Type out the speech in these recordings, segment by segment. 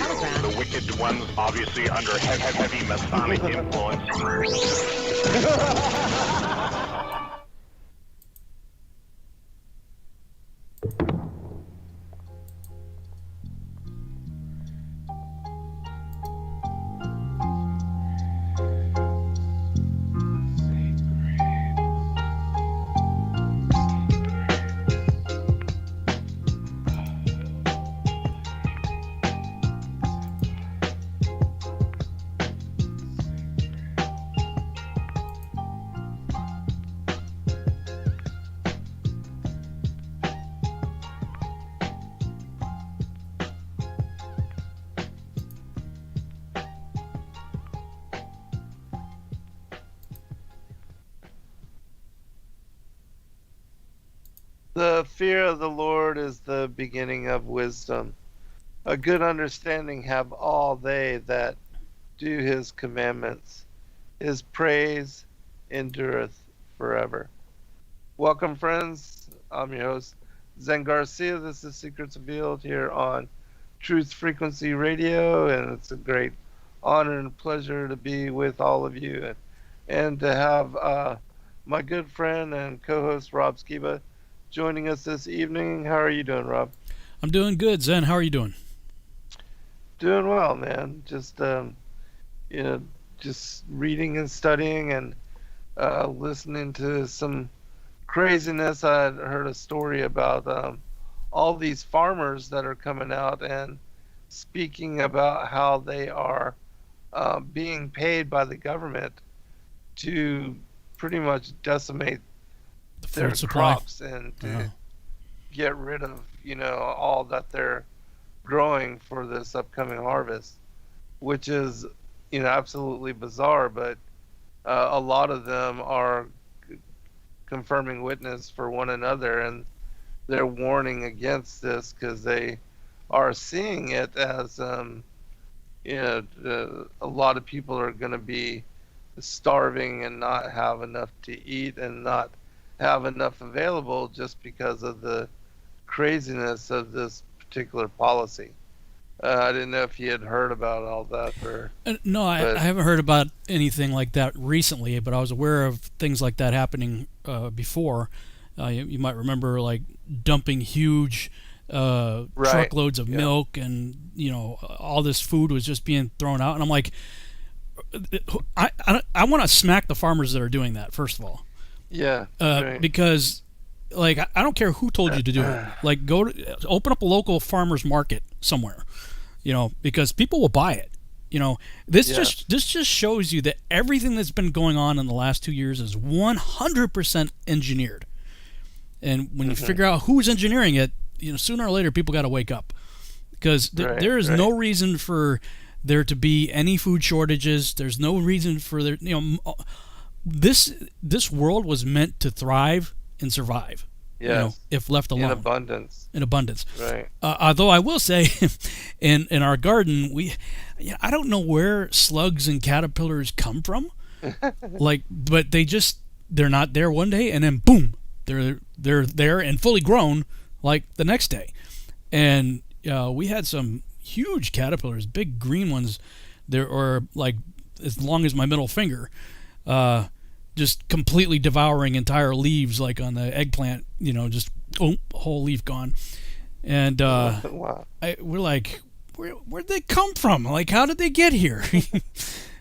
the wicked ones obviously under heavy Masonic influence. The fear of the Lord is the beginning of wisdom. A good understanding have all they that do his commandments. His praise endureth forever. Welcome, friends. I'm your host, Zen Garcia. This is Secrets Revealed here on Truth Frequency Radio, and it's a great honor and pleasure to be with all of you and to have my good friend and co-host Rob Skiba joining us this evening. How are you doing, Rob? I'm doing good, Zen. How are you doing? Doing well, man. Just just reading and studying and listening to some craziness. I had heard a story about all these farmers that are coming out and speaking about how they are being paid by the government to pretty much decimate their crops and to get rid of, all that they're growing for this upcoming harvest, which is, absolutely bizarre. But a lot of them are confirming witness for one another, and they're warning against this because they are seeing it as, a lot of people are going to be starving and not have enough to eat and not have enough available just because of the craziness of this particular policy. I didn't know if you had heard about all that. No, I haven't heard about anything like that recently, but I was aware of things like that happening before. You might remember, like, dumping huge truckloads of milk, and all this food was just being thrown out. And I'm like, I want to smack the farmers that are doing that, first of all. Yeah. Right. Because, like, I don't care who told you to do it. Like, open up a local farmers market somewhere, because people will buy it. This just shows you that everything that's been going on in the last 2 years is 100% engineered. And when you figure out who's engineering it, sooner or later people got to wake up, because there is no reason for there to be any food shortages. There's no reason for there. This world was meant to thrive and survive. Yeah. If left alone. In abundance. Right. Although I will say, in our garden, I don't know where slugs and caterpillars come from, but they're not there one day, and then boom, they're there and fully grown like the next day. And we had some huge caterpillars, big green ones. There are like as long as my middle finger. Just completely devouring entire leaves, like on the eggplant, just whole leaf gone. And wow. We're like, where'd they come from? Like, how did they get here?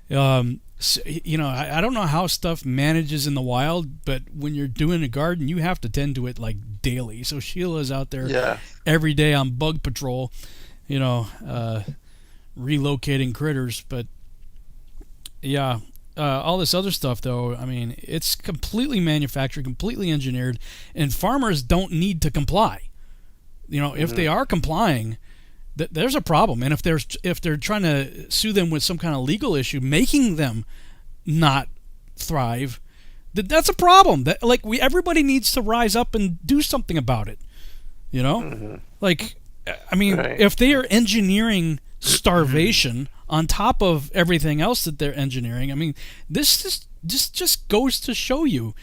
So, I don't know how stuff manages in the wild, but when you're doing a garden, you have to tend to it like daily. So Sheila's out there every day on bug patrol, relocating critters. But yeah. All this other stuff, though, I mean, it's completely manufactured, completely engineered, and farmers don't need to comply. If they are complying, there's a problem. And if they're trying to sue them with some kind of legal issue, making them not thrive, that's a problem. Everybody needs to rise up and do something about it. Like, I mean, if they are engineering starvation on top of everything else that they're engineering, I mean, this just goes to show you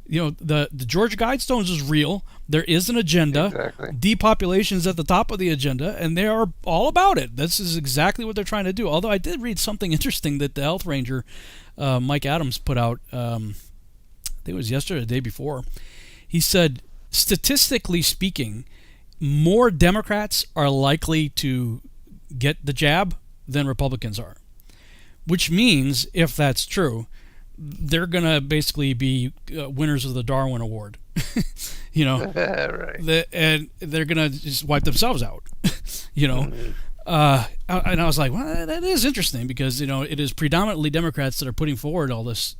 The Georgia Guidestones is real. There is an agenda. Exactly. Depopulation is at the top of the agenda, and they are all about it. This is exactly what they're trying to do. Although I did read something interesting that the health ranger, Mike Adams, put out. I think it was yesterday or the day before. He said, statistically speaking, more Democrats are likely to get the jab than Republicans are. Which means, if that's true, they're going to basically be winners of the Darwin Award. Right. And they're going to just wipe themselves out. And I was like, well, that is interesting because, it is predominantly Democrats that are putting forward all this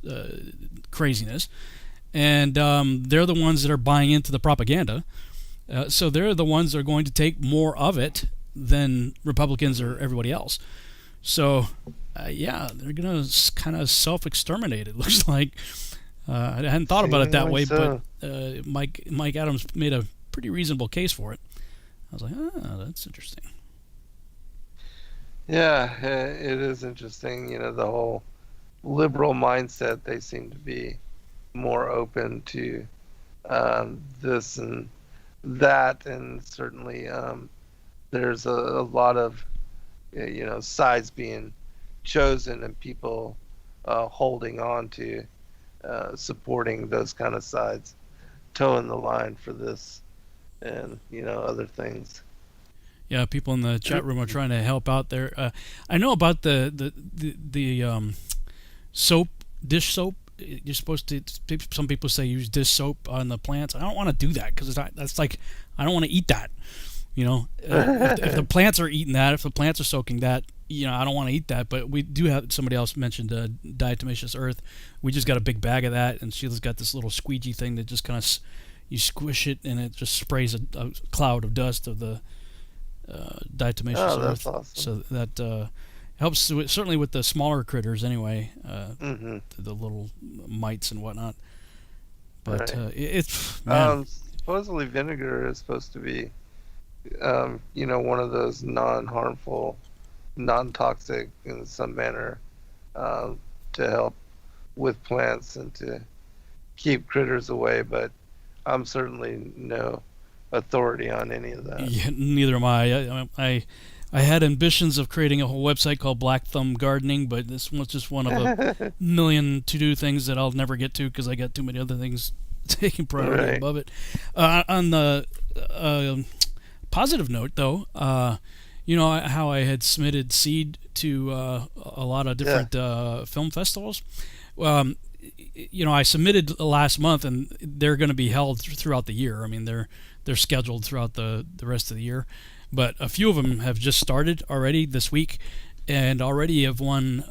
craziness. And they're the ones that are buying into the propaganda. So they're the ones that are going to take more of it than Republicans or everybody else. So, they're going to kind of self-exterminate, it looks like. I hadn't thought about it that way, but Mike Adams made a pretty reasonable case for it. I was like, that's interesting. Yeah, it is interesting. The whole liberal mindset, they seem to be more open to this and that, and certainly there's a lot of sides being chosen and people holding on to supporting those kind of sides, toeing the line for this and other things. Yeah, people in the chat room are trying to help out there. I know about the soap, dish soap. You're supposed to. Some people say use dish soap on the plants. I don't want to do that because that's like I don't want to eat that. If the plants are eating that, if the plants are soaking that, I don't want to eat that. But we do have, somebody else mentioned diatomaceous earth. We just got a big bag of that, and Sheila's got this little squeegee thing that just kind of you squish it and it just sprays a cloud of dust of the diatomaceous earth. Awesome. So that helps certainly with the smaller critters anyway, the little mites and whatnot. But right. It's supposedly vinegar is supposed to be one of those non-harmful, non-toxic in some manner to help with plants and to keep critters away, but I'm certainly no authority on any of that. Yeah, neither am I. I had ambitions of creating a whole website called Black Thumb Gardening, but this was just one of a million to-do things that I'll never get to because I got too many other things taking priority above it. On the positive note, though, how I had submitted seed to a lot of different film festivals. I submitted last month, and they're going to be held throughout the year. I mean, they're scheduled throughout the rest of the year, but a few of them have just started already this week, and already have won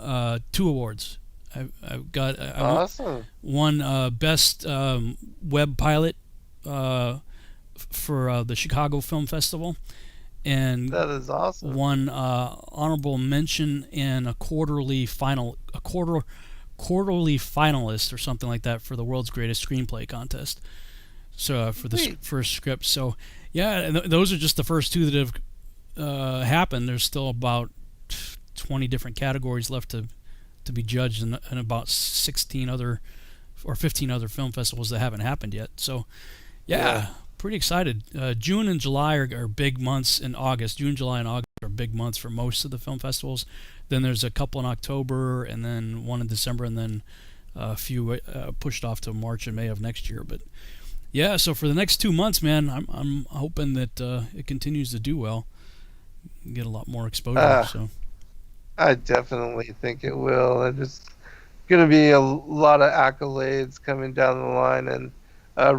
2 awards. I've got awesome. One best web pilot for the Chicago Film Festival, and that is awesome. One honorable mention and a quarterly finalist or something like that for the world's greatest screenplay contest. So for the first script. So yeah, and those are just the first 2 that have happened. There's still about 20 different categories left to be judged, and about 16 other or 15 other film festivals that haven't happened yet. So yeah. Pretty excited. June and July are big months, and June, July, and August are big months for most of the film festivals. Then there's a couple in October, and then one in December, and then a few pushed off to March and May of next year. But yeah, so for the next 2 months, man, I'm hoping that it continues to do well, get a lot more exposure. So I definitely think it will. And it's going to be a lot of accolades coming down the line and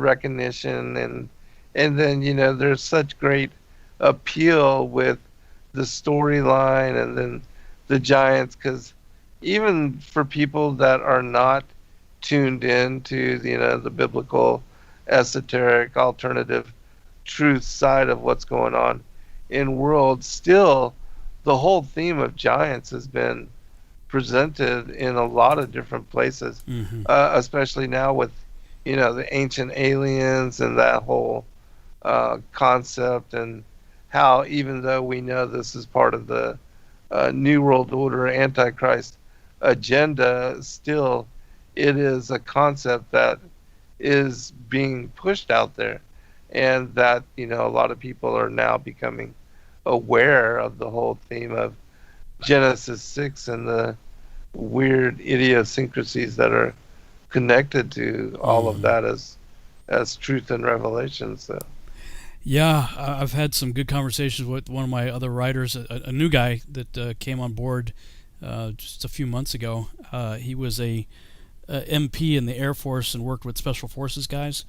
recognition and then there's such great appeal with the storyline and then the giants, because even for people that are not tuned in to the biblical esoteric alternative truth side of what's going on in world, still the whole theme of giants has been presented in a lot of different places, especially now with the ancient aliens and that whole concept, and how even though we know this is part of the New World Order Antichrist agenda, still it is a concept that is being pushed out there, and that a lot of people are now becoming aware of the whole theme of Genesis 6 and the weird idiosyncrasies that are connected to all of that as truth and revelation. So yeah, I've had some good conversations with one of my other writers, a new guy that came on board just a few months ago. He was a MP in the Air Force and worked with Special Forces guys.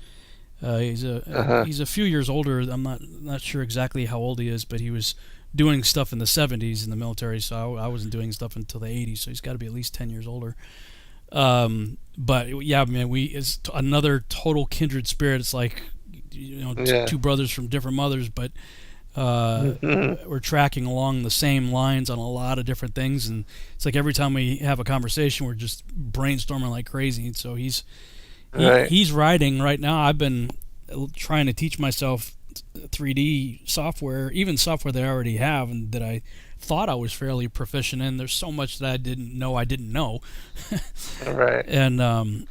He's a few years older. I'm not sure exactly how old he is, but he was doing stuff in the 70s in the military, so I wasn't doing stuff until the 80s, so he's got to be at least 10 years older. But yeah, man, it's another total kindred spirit. It's like two brothers from different mothers, but we're tracking along the same lines on a lot of different things, and it's like every time we have a conversation, we're just brainstorming like crazy. And so he's writing right now. I've been trying to teach myself 3D software, even software that I already have and that I thought I was fairly proficient in. There's so much that I didn't know. Right. And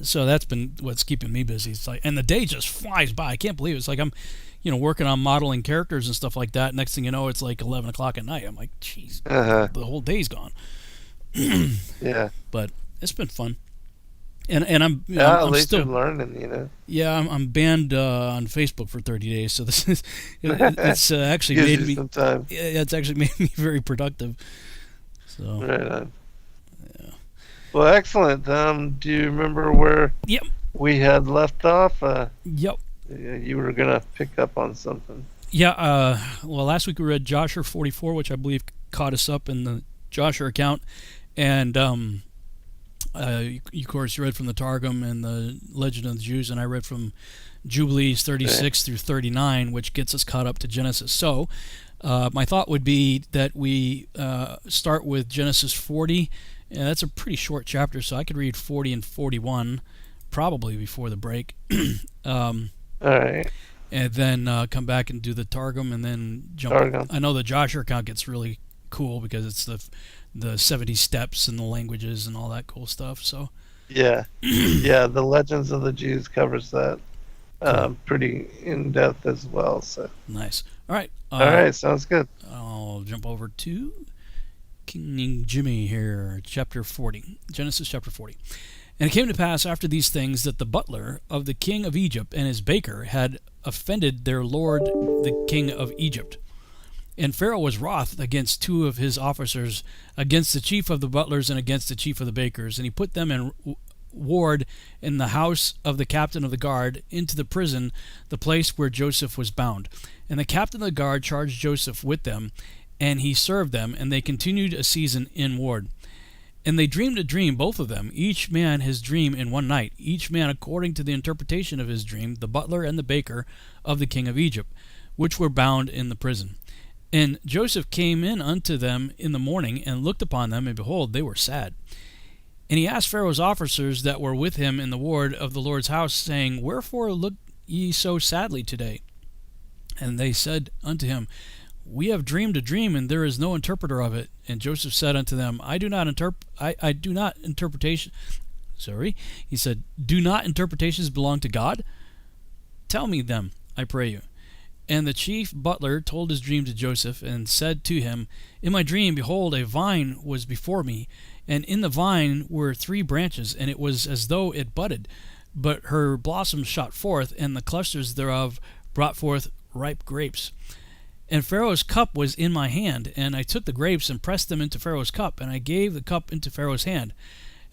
so that's been what's keeping me busy. It's like, and the day just flies by. I can't believe it. It's like I'm working on modeling characters and stuff like that. Next thing you know, it's like 11 o'clock at night. I'm like, jeez, the whole day's gone. Yeah. But it's been fun. And I'm at least still you're learning, Yeah, I'm banned on Facebook for 30 days, so this is it's actually made me some time. Yeah, it's actually made me very productive. So right on. Yeah. Well, excellent. Do you remember where we had left off? Yep. You were gonna pick up on something. Yeah. Well, last week we read Joshua 44, which I believe caught us up in the Joshua account, and of course, you read from the Targum and the Legend of the Jews, and I read from Jubilees 36 through 39, which gets us caught up to Genesis. So, my thought would be that we start with Genesis 40. And that's a pretty short chapter, so I could read 40 and 41 probably before the break. All right. And then come back and do the Targum, and then jump. Targum. I know the Joshua account gets really cool because it's the 70 steps and the languages and all that cool stuff. So yeah, the Legends of the Jews covers that pretty in depth as well. So nice. All right. All right, sounds good. I'll jump over to King Jimmy here, chapter 40, Genesis chapter 40. And it came to pass after these things that the butler of the king of Egypt and his baker had offended their lord the king of Egypt. And Pharaoh was wroth against two of his officers, against the chief of the butlers and against the chief of the bakers. And he put them in ward in the house of the captain of the guard, into the prison, the place where Joseph was bound. And the captain of the guard charged Joseph with them, and he served them, and they continued a season in ward. And they dreamed a dream, both of them, each man his dream in one night, each man according to the interpretation of his dream, the butler and the baker of the king of Egypt, which were bound in the prison. And Joseph came in unto them in the morning, and looked upon them, and behold, they were sad. And he asked Pharaoh's officers that were with him in the ward of the Lord's house, saying, Wherefore look ye so sadly today? And they said unto him, We have dreamed a dream, and there is no interpreter of it. And Joseph said unto them, I do not interpretation. He said, Do not interpretations belong to God? Tell me them, I pray you. And the chief butler told his dream to Joseph, and said to him, In my dream, behold, a vine was before me, and in the vine were 3 branches, and it was as though it budded, but her blossoms shot forth, and the clusters thereof brought forth ripe grapes. And Pharaoh's cup was in my hand, and I took the grapes and pressed them into Pharaoh's cup, and I gave the cup into Pharaoh's hand.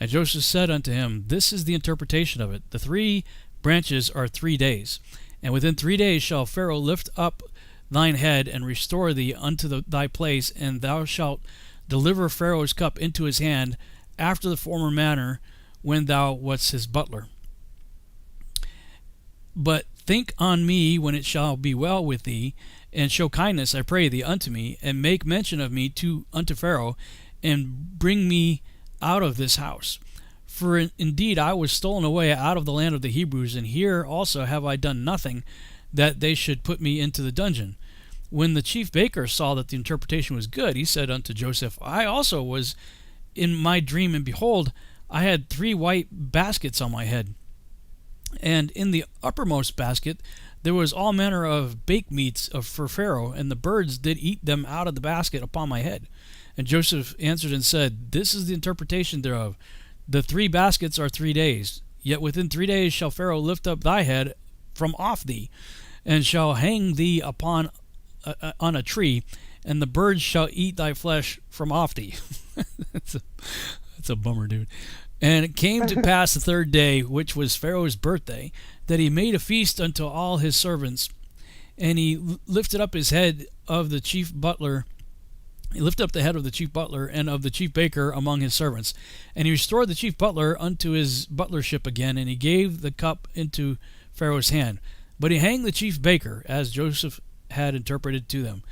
And Joseph said unto him, This is the interpretation of it. The 3 branches are 3 days. And within 3 days shall Pharaoh lift up thine head, and restore thee unto thy place, and thou shalt deliver Pharaoh's cup into his hand, after the former manner, when thou wast his butler. But think on me when it shall be well with thee, and show kindness, I pray thee, unto me, and make mention of me unto Pharaoh, and bring me out of this house. For indeed I was stolen away out of the land of the Hebrews, and here also have I done nothing, that they should put me into the dungeon. When the chief baker saw that the interpretation was good, he said unto Joseph, I also was in my dream, and behold, I had 3 white baskets on my head. And in the uppermost basket there was all manner of baked meats for Pharaoh, and the birds did eat them out of the basket upon my head. And Joseph answered and said, This is the interpretation thereof. The 3 baskets are 3 days. Yet within 3 days shall Pharaoh lift up thy head from off thee, and shall hang thee upon on a tree, and the birds shall eat thy flesh from off thee. That's a bummer, dude. And it came to pass the 3rd day, which was Pharaoh's birthday, that he made a feast unto all his servants, and he lifted up his head of the chief butler. He lifted up the head of the chief butler and of the chief baker among his servants. And he restored the chief butler unto his butlership again, and he gave the cup into Pharaoh's hand. But he hanged the chief baker, as Joseph had interpreted to them.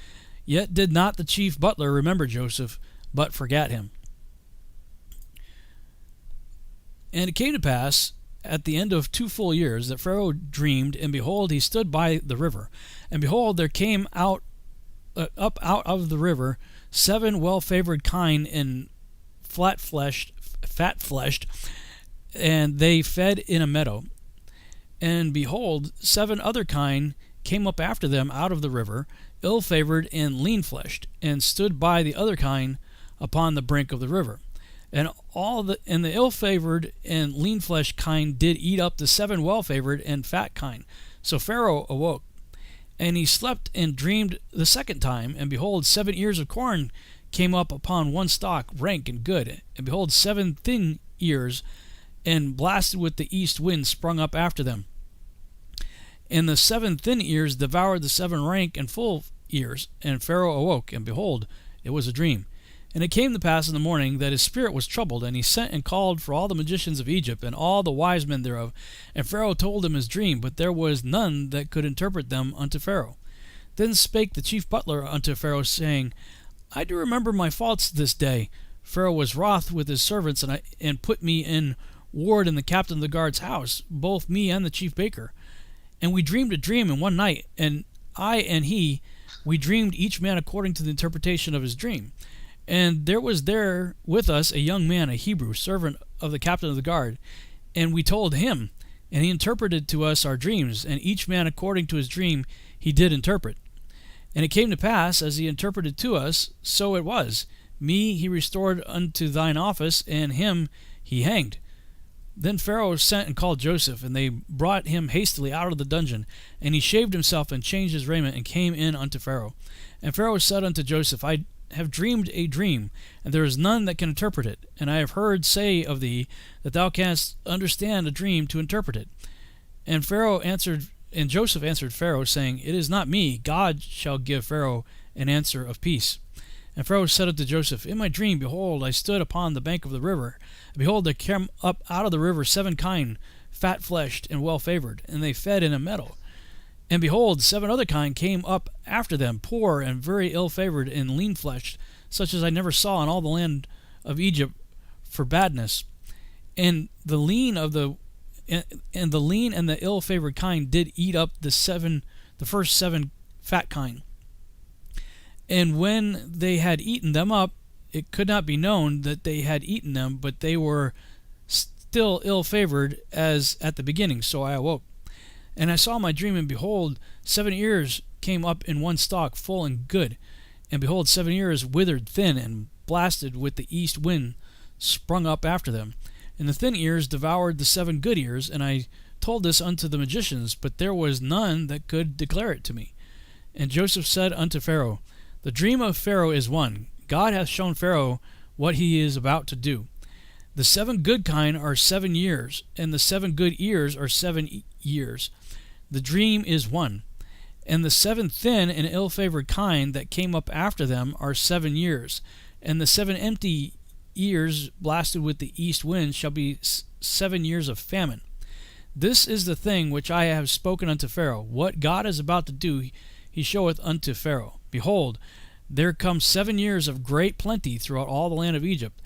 Yet did not the chief butler remember Joseph, but forgat him. And it came to pass, at the end of 2 full years, that Pharaoh dreamed, and behold, he stood by the river. And behold, there came up out of the river 7 well-favored kine and fat-fleshed, and they fed in a meadow. And behold, 7 other kine came up after them out of the river, ill-favored and lean-fleshed, and stood by the other kine upon the brink of the river. And the ill-favored and lean-fleshed kine did eat up the 7 well-favored and fat kine. So Pharaoh awoke, and he slept and dreamed the 2nd time, and behold, 7 ears of corn came up upon one stalk, rank and good. And behold, 7 thin ears, and blasted with the east wind, sprung up after them. And the 7 thin ears devoured the 7 rank and full ears. And Pharaoh awoke, and behold, it was a dream. And it came to pass in the morning that his spirit was troubled, and he sent and called for all the magicians of Egypt, and all the wise men thereof. And Pharaoh told them his dream, but there was none that could interpret them unto Pharaoh. Then spake the chief butler unto Pharaoh, saying, I do remember my faults this day. Pharaoh was wroth with his servants, and put me in ward in the captain of the guard's house, both me and the chief baker. And we dreamed a dream in one night, and I and he, we dreamed each man according to the interpretation of his dream. And there was there with us a young man, a Hebrew, servant of the captain of the guard. And we told him, and he interpreted to us our dreams, and each man according to his dream he did interpret. And it came to pass, as he interpreted to us, so it was. Me he restored unto thine office, and him he hanged. Then Pharaoh sent and called Joseph, and they brought him hastily out of the dungeon. And he shaved himself, and changed his raiment, and came in unto Pharaoh. And Pharaoh said unto Joseph, I have dreamed a dream, and there is none that can interpret it. And I have heard say of thee that thou canst understand a dream to interpret it. And Joseph answered Pharaoh, saying, It is not me. God shall give Pharaoh an answer of peace. And Pharaoh said unto Joseph, In my dream, behold, I stood upon the bank of the river. And behold, there came up out of the river 7 kine, fat-fleshed and well-favored, and they fed in a meadow. And behold, 7 other kine came up after them, poor and very ill-favored and lean-fleshed, such as I never saw in all the land of Egypt for badness. And the lean and the ill-favored kine did eat up the first 7 fat kine. And when they had eaten them up, it could not be known that they had eaten them, but they were still ill-favored as at the beginning. So I awoke. And I saw my dream, and behold, 7 ears came up in one stalk, full and good. And behold, 7 ears withered thin, and blasted with the east wind, sprung up after them. And the thin ears devoured the 7 good ears, and I told this unto the magicians, but there was none that could declare it to me. And Joseph said unto Pharaoh, The dream of Pharaoh is one. God hath shown Pharaoh what he is about to do. The 7 good kine are 7 years, and the 7 good ears are 7 years. The dream is one. And the 7 thin and ill-favored kine that came up after them are 7 years. And the 7 empty ears blasted with the east wind shall be 7 years of famine. This is the thing which I have spoken unto Pharaoh. What God is about to do, he showeth unto Pharaoh. Behold, there come 7 years of great plenty throughout all the land of Egypt,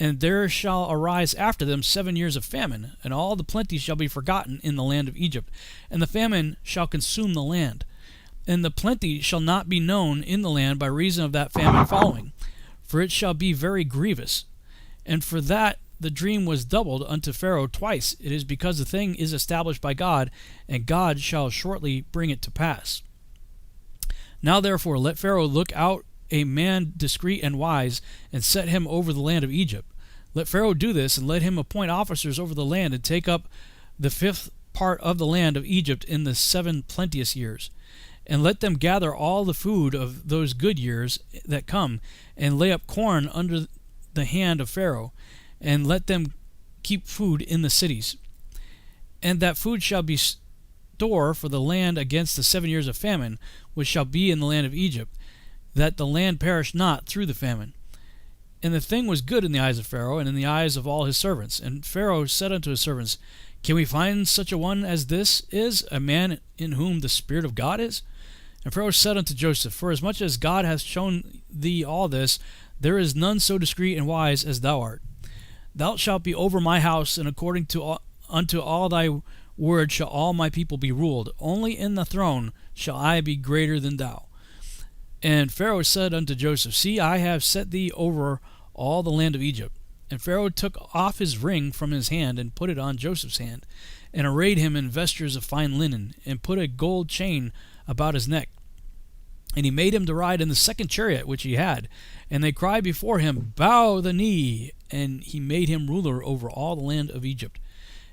and there shall arise after them 7 years of famine, and all the plenty shall be forgotten in the land of Egypt, and the famine shall consume the land. And the plenty shall not be known in the land by reason of that famine following, for it shall be very grievous. And for that the dream was doubled unto Pharaoh twice, it is because the thing is established by God, and God shall shortly bring it to pass. Now therefore let Pharaoh look out a man discreet and wise, and set him over the land of Egypt. Let Pharaoh do this, and let him appoint officers over the land, and take up the fifth part of the land of Egypt in the 7 plenteous years. And let them gather all the food of those good years that come, and lay up corn under the hand of Pharaoh, and let them keep food in the cities. And that food shall be store for the land against the 7 years of famine, which shall be in the land of Egypt, that the land perish not through the famine. And the thing was good in the eyes of Pharaoh, and in the eyes of all his servants. And Pharaoh said unto his servants, Can we find such a one as this is, a man in whom the Spirit of God is? And Pharaoh said unto Joseph, Forasmuch as God hath shown thee all this, there is none so discreet and wise as thou art. Thou shalt be over my house, and according to unto all thy word shall all my people be ruled. Only in the throne shall I be greater than thou. And Pharaoh said unto Joseph, See, I have set thee over all the land of Egypt. And Pharaoh took off his ring from his hand, and put it on Joseph's hand, and arrayed him in vestures of fine linen, and put a gold chain about his neck. And he made him to ride in the second chariot which he had. And they cried before him, Bow the knee. And he made him ruler over all the land of Egypt.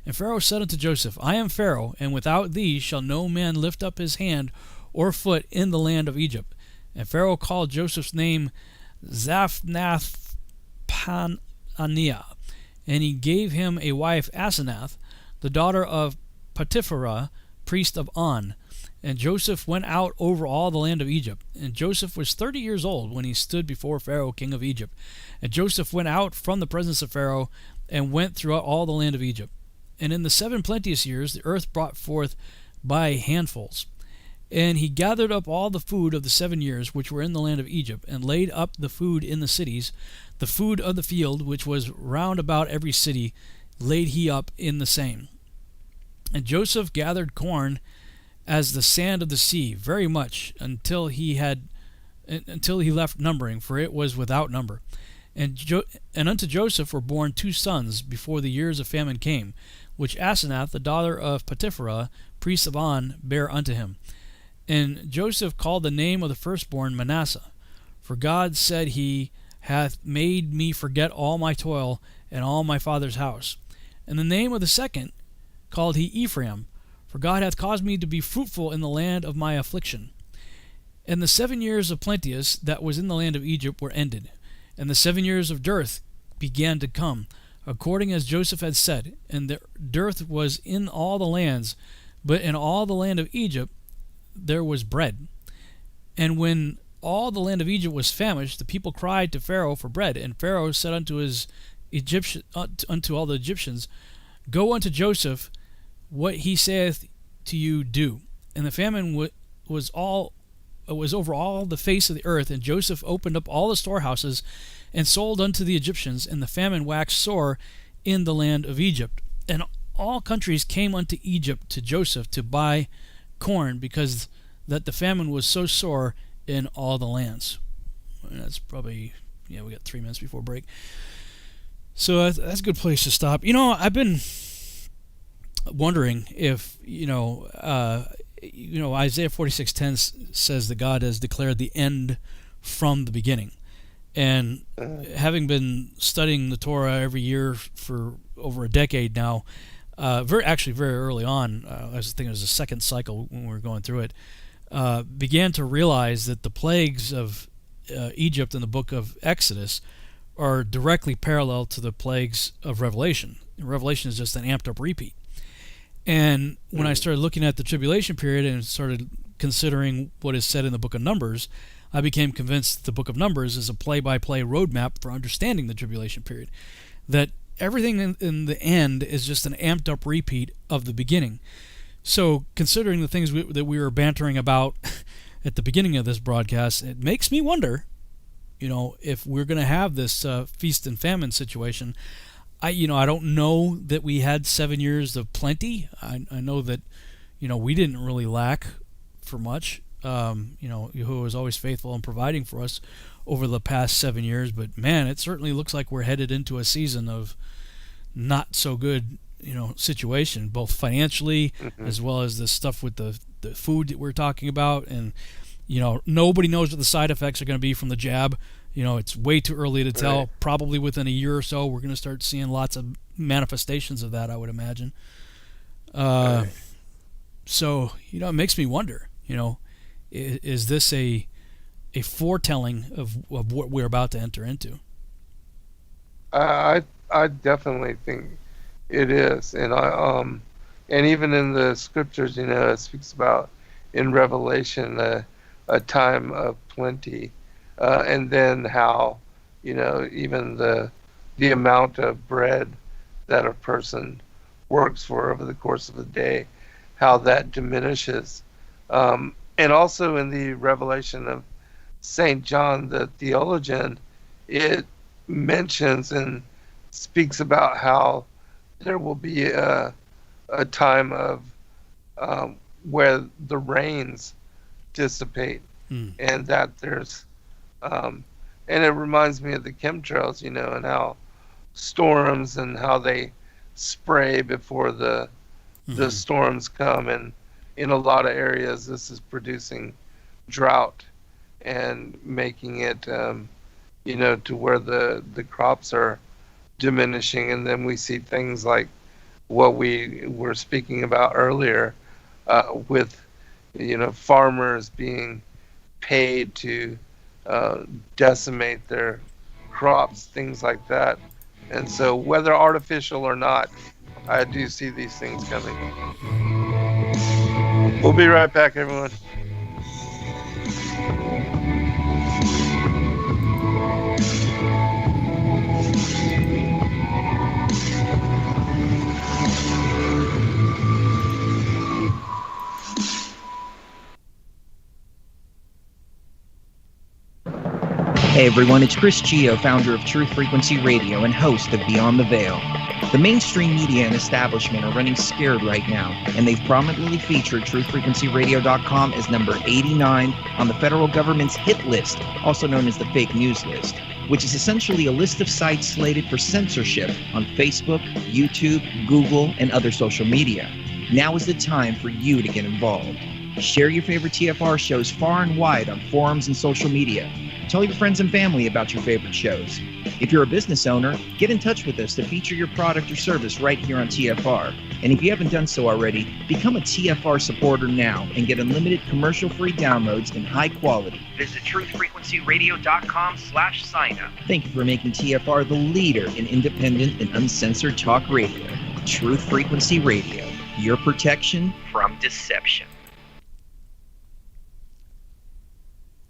And Pharaoh said unto Joseph, I am Pharaoh, and without thee shall no man lift up his hand or foot in the land of Egypt. And Pharaoh called Joseph's name Zaphnath-Paneah. And he gave him a wife, Asenath, the daughter of Potipharah, priest of On. And Joseph went out over all the land of Egypt. And Joseph was 30 years old when he stood before Pharaoh king of Egypt. And Joseph went out from the presence of Pharaoh, and went throughout all the land of Egypt. And in the 7 plenteous years the earth brought forth by handfuls. And he gathered up all the food of the 7 years which were in the land of Egypt, and laid up the food in the cities. The food of the field, which was round about every city, laid he up in the same. And Joseph gathered corn as the sand of the sea, very much, until he left numbering, for it was without number. And unto Joseph were born 2 sons before the years of famine came, which Asenath, the daughter of Potipharah, priest of On, bare unto him. And Joseph called the name of the firstborn Manasseh, for God said, He hath made me forget all my toil and all my father's house. And the name of the second called he Ephraim, for God hath caused me to be fruitful in the land of my affliction. And the 7 years of plenteous that was in the land of Egypt were ended, and the 7 years of dearth began to come, according as Joseph had said. And the dearth was in all the lands, but in all the land of Egypt there was bread. And when all the land of Egypt was famished, the people cried to Pharaoh for bread. And Pharaoh said unto all the Egyptians, Go unto Joseph, what he saith to you do. And the famine was over all the face of the earth. And Joseph opened up all the storehouses, and sold unto the Egyptians. And the famine waxed sore in the land of Egypt. And all countries came unto Egypt to Joseph to buy corn, because that the famine was so sore in all the lands. And that's probably, we got 3 minutes before break. So that's a good place to stop. I've been wondering if, Isaiah 46:10 says that God has declared the end from the beginning. And having been studying the Torah every year for over a decade now, very early on, I was thinking it was the second cycle when we were going through it, began to realize that the plagues of Egypt in the book of Exodus are directly parallel to the plagues of Revelation. Revelation is just an amped up repeat. And when I started looking at the tribulation period and started considering what is said in the book of Numbers, I became convinced the book of Numbers is a play-by-play roadmap for understanding the tribulation period. That everything in the end is just an amped up repeat of the beginning. So considering the things that we were bantering about at the beginning of this broadcast, it makes me wonder, if we're going to have this feast and famine situation. I don't know that we had 7 years of plenty. I know that, we didn't really lack for much. Yahuwah was always faithful in providing for us over the past 7 years. But man, it certainly looks like we're headed into a season of not so good, situation, both financially as well as the stuff with the food that we're talking about. And, nobody knows what the side effects are going to be from the jab. It's way too early to tell. Right. Probably within a year or so, we're going to start seeing lots of manifestations of that, I would imagine. Right. So, it makes me wonder, is this a foretelling of what we're about to enter into? I definitely think it is, and and even in the scriptures, it speaks about in Revelation a time of plenty, and then how even the amount of bread that a person works for over the course of a day, how that diminishes, and also in the Revelation of Saint John the theologian, it mentions and speaks about how there will be a time of where the rains dissipate, and that there's and it reminds me of the chemtrails, and how storms and how they spray before the storms come, and in a lot of areas this is producing drought and making it to where the crops are diminishing. And then we see things like what we were speaking about earlier, with farmers being paid to decimate their crops, things like that. And so whether artificial or not, I do see these things coming. We'll be right back, everyone. Hey everyone, it's Chris Gio, founder of Truth Frequency Radio and host of Beyond the Veil. The mainstream media and establishment are running scared right now, and they've prominently featured TruthFrequencyRadio.com as number 89 on the federal government's hit list, also known as the fake news list, which is essentially a list of sites slated for censorship on Facebook, YouTube, Google, and other social media. Now is the time for you to get involved. Share your favorite TFR shows far and wide on forums and social media. Tell your friends and family about your favorite shows. If you're a business owner, get in touch with us to feature your product or service right here on TFR. And if you haven't done so already, become a TFR supporter now and get unlimited commercial-free downloads in high quality. Visit truthfrequencyradio.com/sign-up. Thank you for making TFR the leader in independent and uncensored talk radio. Truth Frequency Radio, your protection from deception.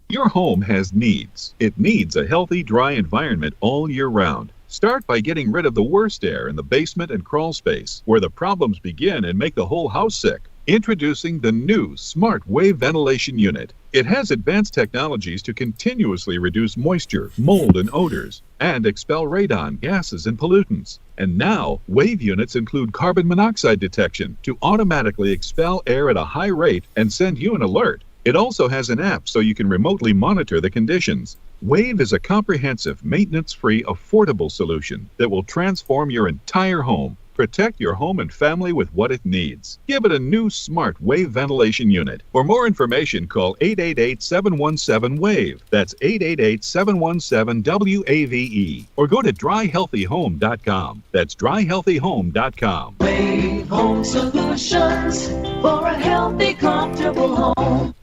Your home has needs. It needs a healthy, dry environment all year round. Start by getting rid of the worst air in the basement and crawl space, where the problems begin and make the whole house sick. Introducing the new Smart Wave Ventilation Unit. It has advanced technologies to continuously reduce moisture, mold, and odors, and expel radon, gases, and pollutants. And now, Wave units include carbon monoxide detection to automatically expel air at a high rate and send you an alert. It also has an app so you can remotely monitor the conditions. Wave is a comprehensive, maintenance-free, affordable solution that will transform your entire home. Protect your home and family with what it needs. Give it a new Smart Wave Ventilation Unit. For more information, call 888-717-WAVE. That's 888-717-WAVE. Or go to dryhealthyhome.com. That's dryhealthyhome.com. Wave Home Solutions for a healthy, comfortable home.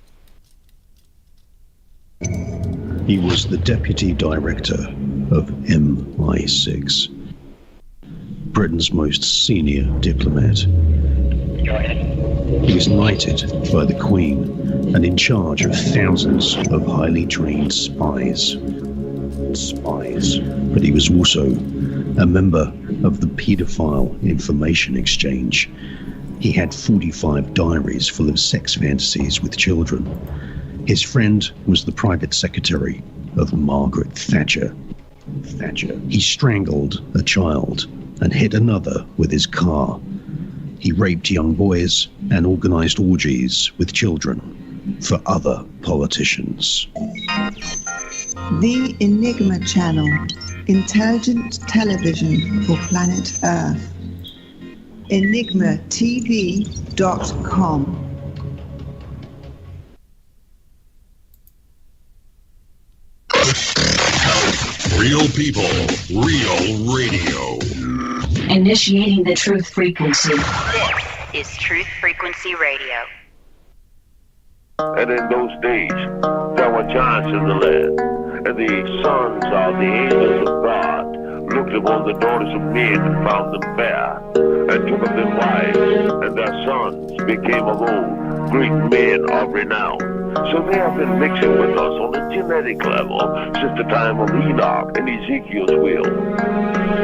He was the deputy director of MI6, Britain's most senior diplomat. He was knighted by the Queen and in charge of thousands of highly trained spies. But he was also a member of the Paedophile Information Exchange. He had 45 diaries full of sex fantasies with children. His friend was the private secretary of Margaret Thatcher. He strangled a child and hit another with his car. He raped young boys and organized orgies with children for other politicians. The Enigma Channel. Intelligent television for planet Earth. EnigmaTV.com. Real people, real radio. Initiating the truth frequency. This is Truth Frequency Radio. And in those days, there were giants in the land, and the sons of the angels of God looked upon the daughters of men and found them fair, and took of them wives, and their sons became of old great men of renown. So they have been mixing with us on a genetic level since the time of Enoch and Ezekiel's will.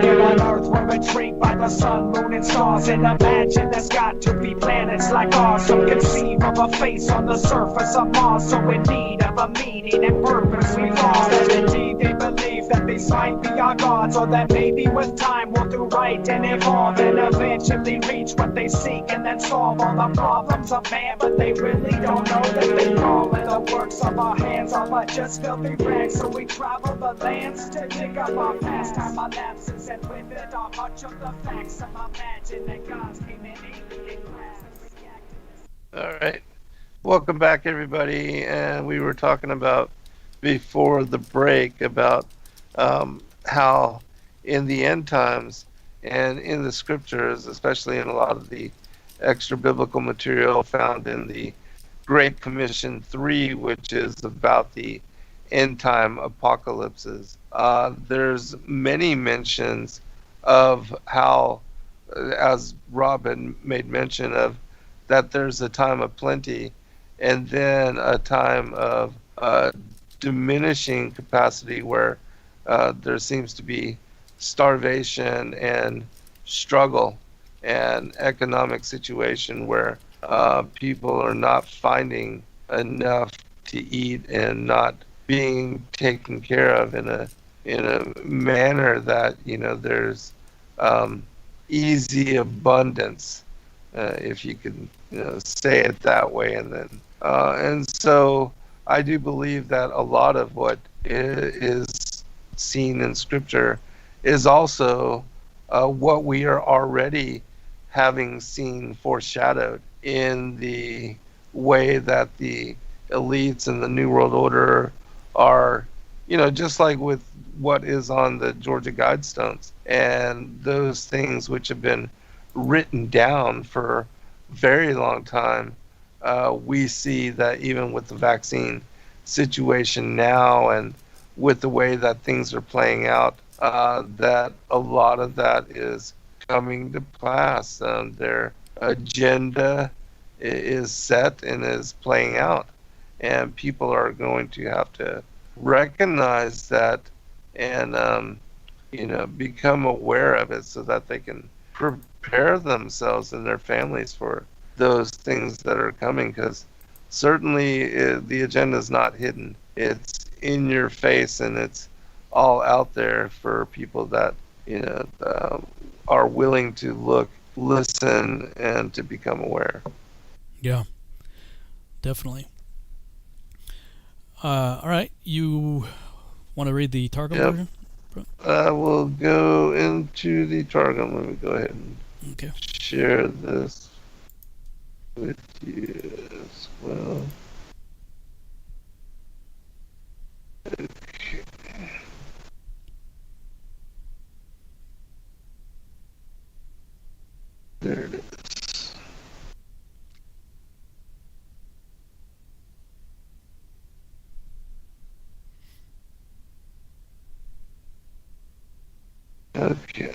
Here on Earth, we're intrigued by the sun, moon, and stars, and imagine there's got to be planets like ours. Some conceive of a face on the surface of Mars, so in need of a meaning and purpose we lost. And indeed, they believe that these might be our gods, or that maybe with time we'll do right and evolve, and eventually reach what they seek, and then solve all the problems of man. But they really don't know that they fall, and the works of our hands are but just filthy rags. So we travel the lands to dig up our past time, our lapses, and with it are much of the facts. Some imagine that gods came in alien class and reacted. All right. Welcome back, everybody. And we were talking about before the break about how in the end times and in the scriptures, especially in a lot of the extra biblical material found in the Great Commission 3, which is about the end time apocalypses, there's many mentions of how, as Rob had made mention of, that there's a time of plenty and then a time of diminishing capacity where there seems to be starvation and struggle and economic situation where people are not finding enough to eat and not being taken care of in a manner that, you know, there's easy abundance, if you could, you know, say it that way. And then and so I do believe that a lot of what is seen in scripture is also what we are already having seen foreshadowed in the way that the elites and the New World Order are, you know, just like with what is on the Georgia Guidestones and those things which have been written down for a very long time. We see that even with the vaccine situation now and with the way that things are playing out, that a lot of that is coming to pass. Their agenda is set and is playing out, and people are going to have to recognize that and you know, become aware of it so that they can prepare themselves and their families for those things that are coming, because certainly the agenda is not hidden. It's in your face and it's all out there for people that, you know, are willing to look, listen, and to become aware. Yeah, definitely. All right, you want to read the Targum version? We'll go into the Targum. Let me go ahead and share this with you as well. Okay. There it is. Okay.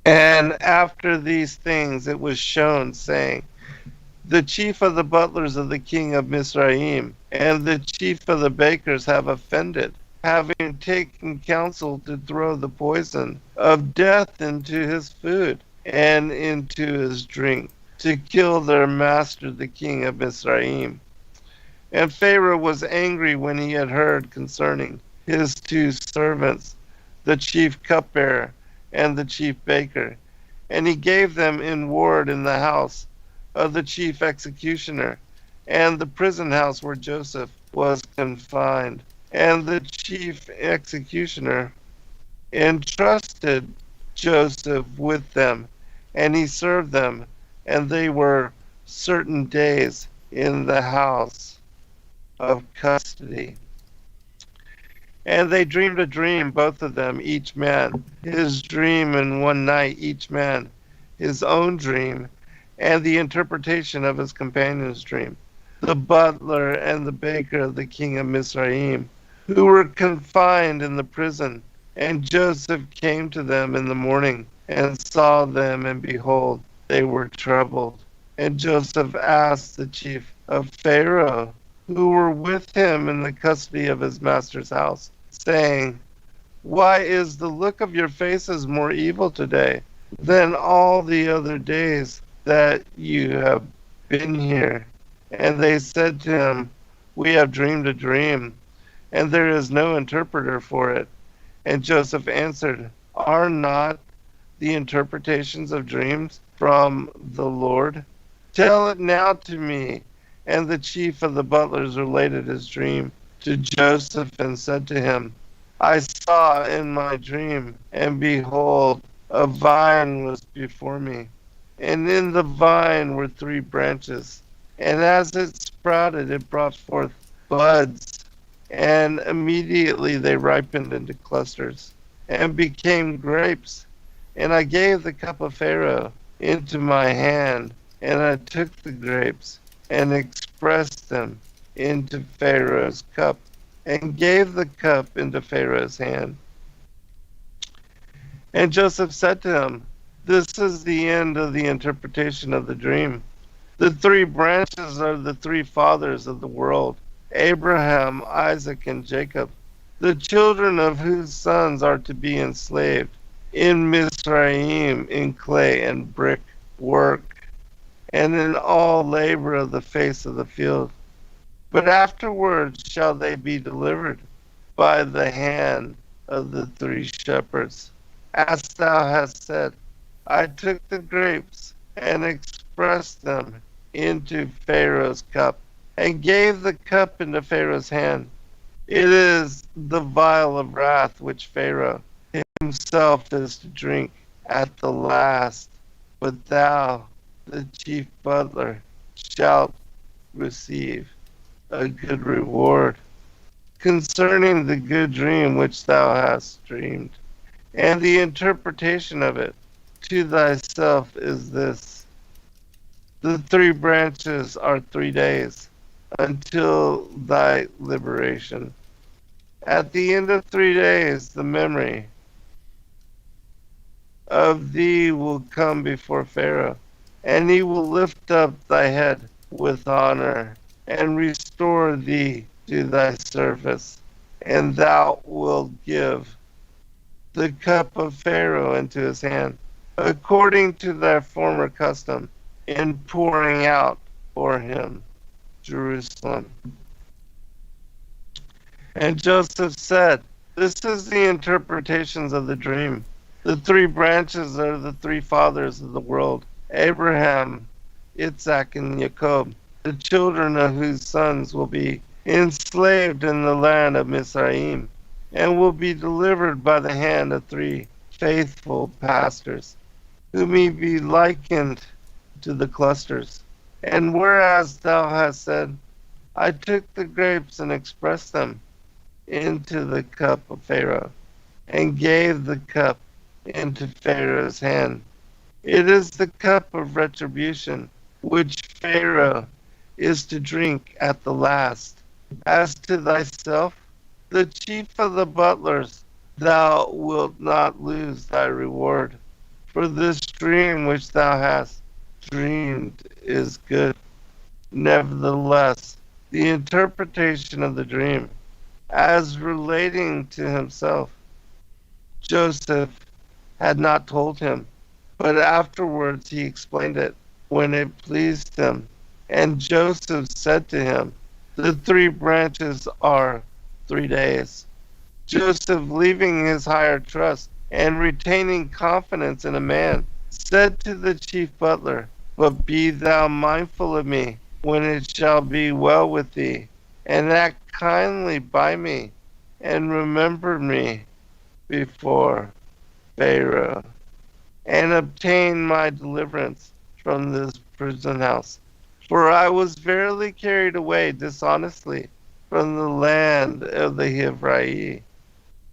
And after these things it was shown, saying, the chief of the butlers of the king of Mizraim and the chief of the bakers have offended, having taken counsel to throw the poison of death into his food and into his drink, to kill their master the king of Mizraim. And Pharaoh was angry when he had heard concerning his two servants, the chief cupbearer and the chief baker, and he gave them in ward in the house of the chief executioner, and the prison house where Joseph was confined. And the chief executioner entrusted Joseph with them, and he served them, and they were certain days in the house of custody. And they dreamed a dream, both of them, each man his dream, and one night each man his own dream, and the interpretation of his companion's dream. The butler and the baker of the king of Mizraim, who were confined in the prison. And Joseph came to them in the morning, and saw them, and behold, they were troubled. And Joseph asked the chief of Pharaoh, who were with him in the custody of his master's house, saying, Why is the look of your faces more evil today than all the other days that you have been here? And they said to him, We have dreamed a dream, and there is no interpreter for it. And Joseph answered, Are not the interpretations of dreams from the Lord? Tell it now to me. And the chief of the butlers related his dream to Joseph, and said to him, I saw in my dream, and behold, a vine was before me, and in the vine were 3 branches, and as it sprouted, it brought forth buds, and immediately they ripened into clusters, and became grapes. And I gave the cup of Pharaoh into my hand, and I took the grapes, and expressed them into Pharaoh's cup, and gave the cup into Pharaoh's hand. And Joseph said to him, This is the end of the interpretation of the dream. The 3 branches are the 3 fathers of the world, Abraham, Isaac, and Jacob, the children of whose sons are to be enslaved in Mizraim, in clay and brick work, and in all labor of the face of the field. But afterwards shall they be delivered by the hand of the 3 shepherds. As thou hast said, I took the grapes and expressed them into Pharaoh's cup, and gave the cup into Pharaoh's hand. It is the vial of wrath which Pharaoh himself is to drink at the last. But thou, the chief butler, shalt receive a good reward concerning the good dream which thou hast dreamed. And the interpretation of it to thyself is this: the 3 branches are 3 days until thy liberation. At the end of 3 days, the memory of thee will come before Pharaoh, and he will lift up thy head with honor, and restore thee to thy service, and thou wilt give the cup of Pharaoh into his hand, according to thy former custom, in pouring out for him Jerusalem. And Joseph said, This is the interpretations of the dream. The 3 branches are the 3 fathers of the world, Abraham, Isaac, and Jacob, the children of whose sons will be enslaved in the land of Mizraim, and will be delivered by the hand of 3 faithful pastors, who may be likened to the clusters. And whereas thou hast said, I took the grapes and expressed them into the cup of Pharaoh, and gave the cup into Pharaoh's hand. It is the cup of retribution, which Pharaoh is to drink at the last. As to thyself, the chief of the butlers, thou wilt not lose thy reward, for this dream which thou hast dreamed is good. Nevertheless, the interpretation of the dream, as relating to himself, Joseph had not told him, but afterwards he explained it when it pleased him. And Joseph said to him, The 3 branches are 3 days. Joseph, leaving his higher trust and retaining confidence in a man, said to the chief butler, But be thou mindful of me, when it shall be well with thee, and act kindly by me, and remember me before Pharaoh, and obtain my deliverance from this prison house. For I was verily carried away dishonestly from the land of the Hivrai,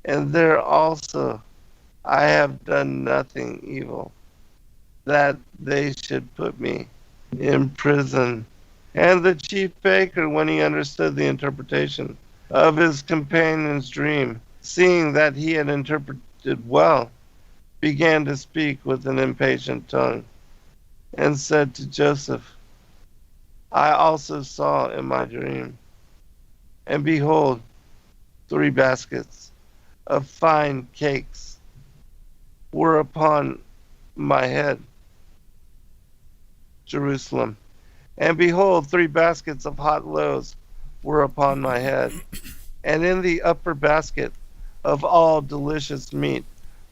and there also I have done nothing evil, that they should put me in prison. And the chief baker, when he understood the interpretation of his companion's dream, seeing that he had interpreted well, began to speak with an impatient tongue, and said to Joseph, I also saw in my dream, and behold, 3 baskets of fine cakes were upon my head, Jerusalem. And behold, 3 baskets of hot loaves were upon my head, and in the upper basket of all delicious meat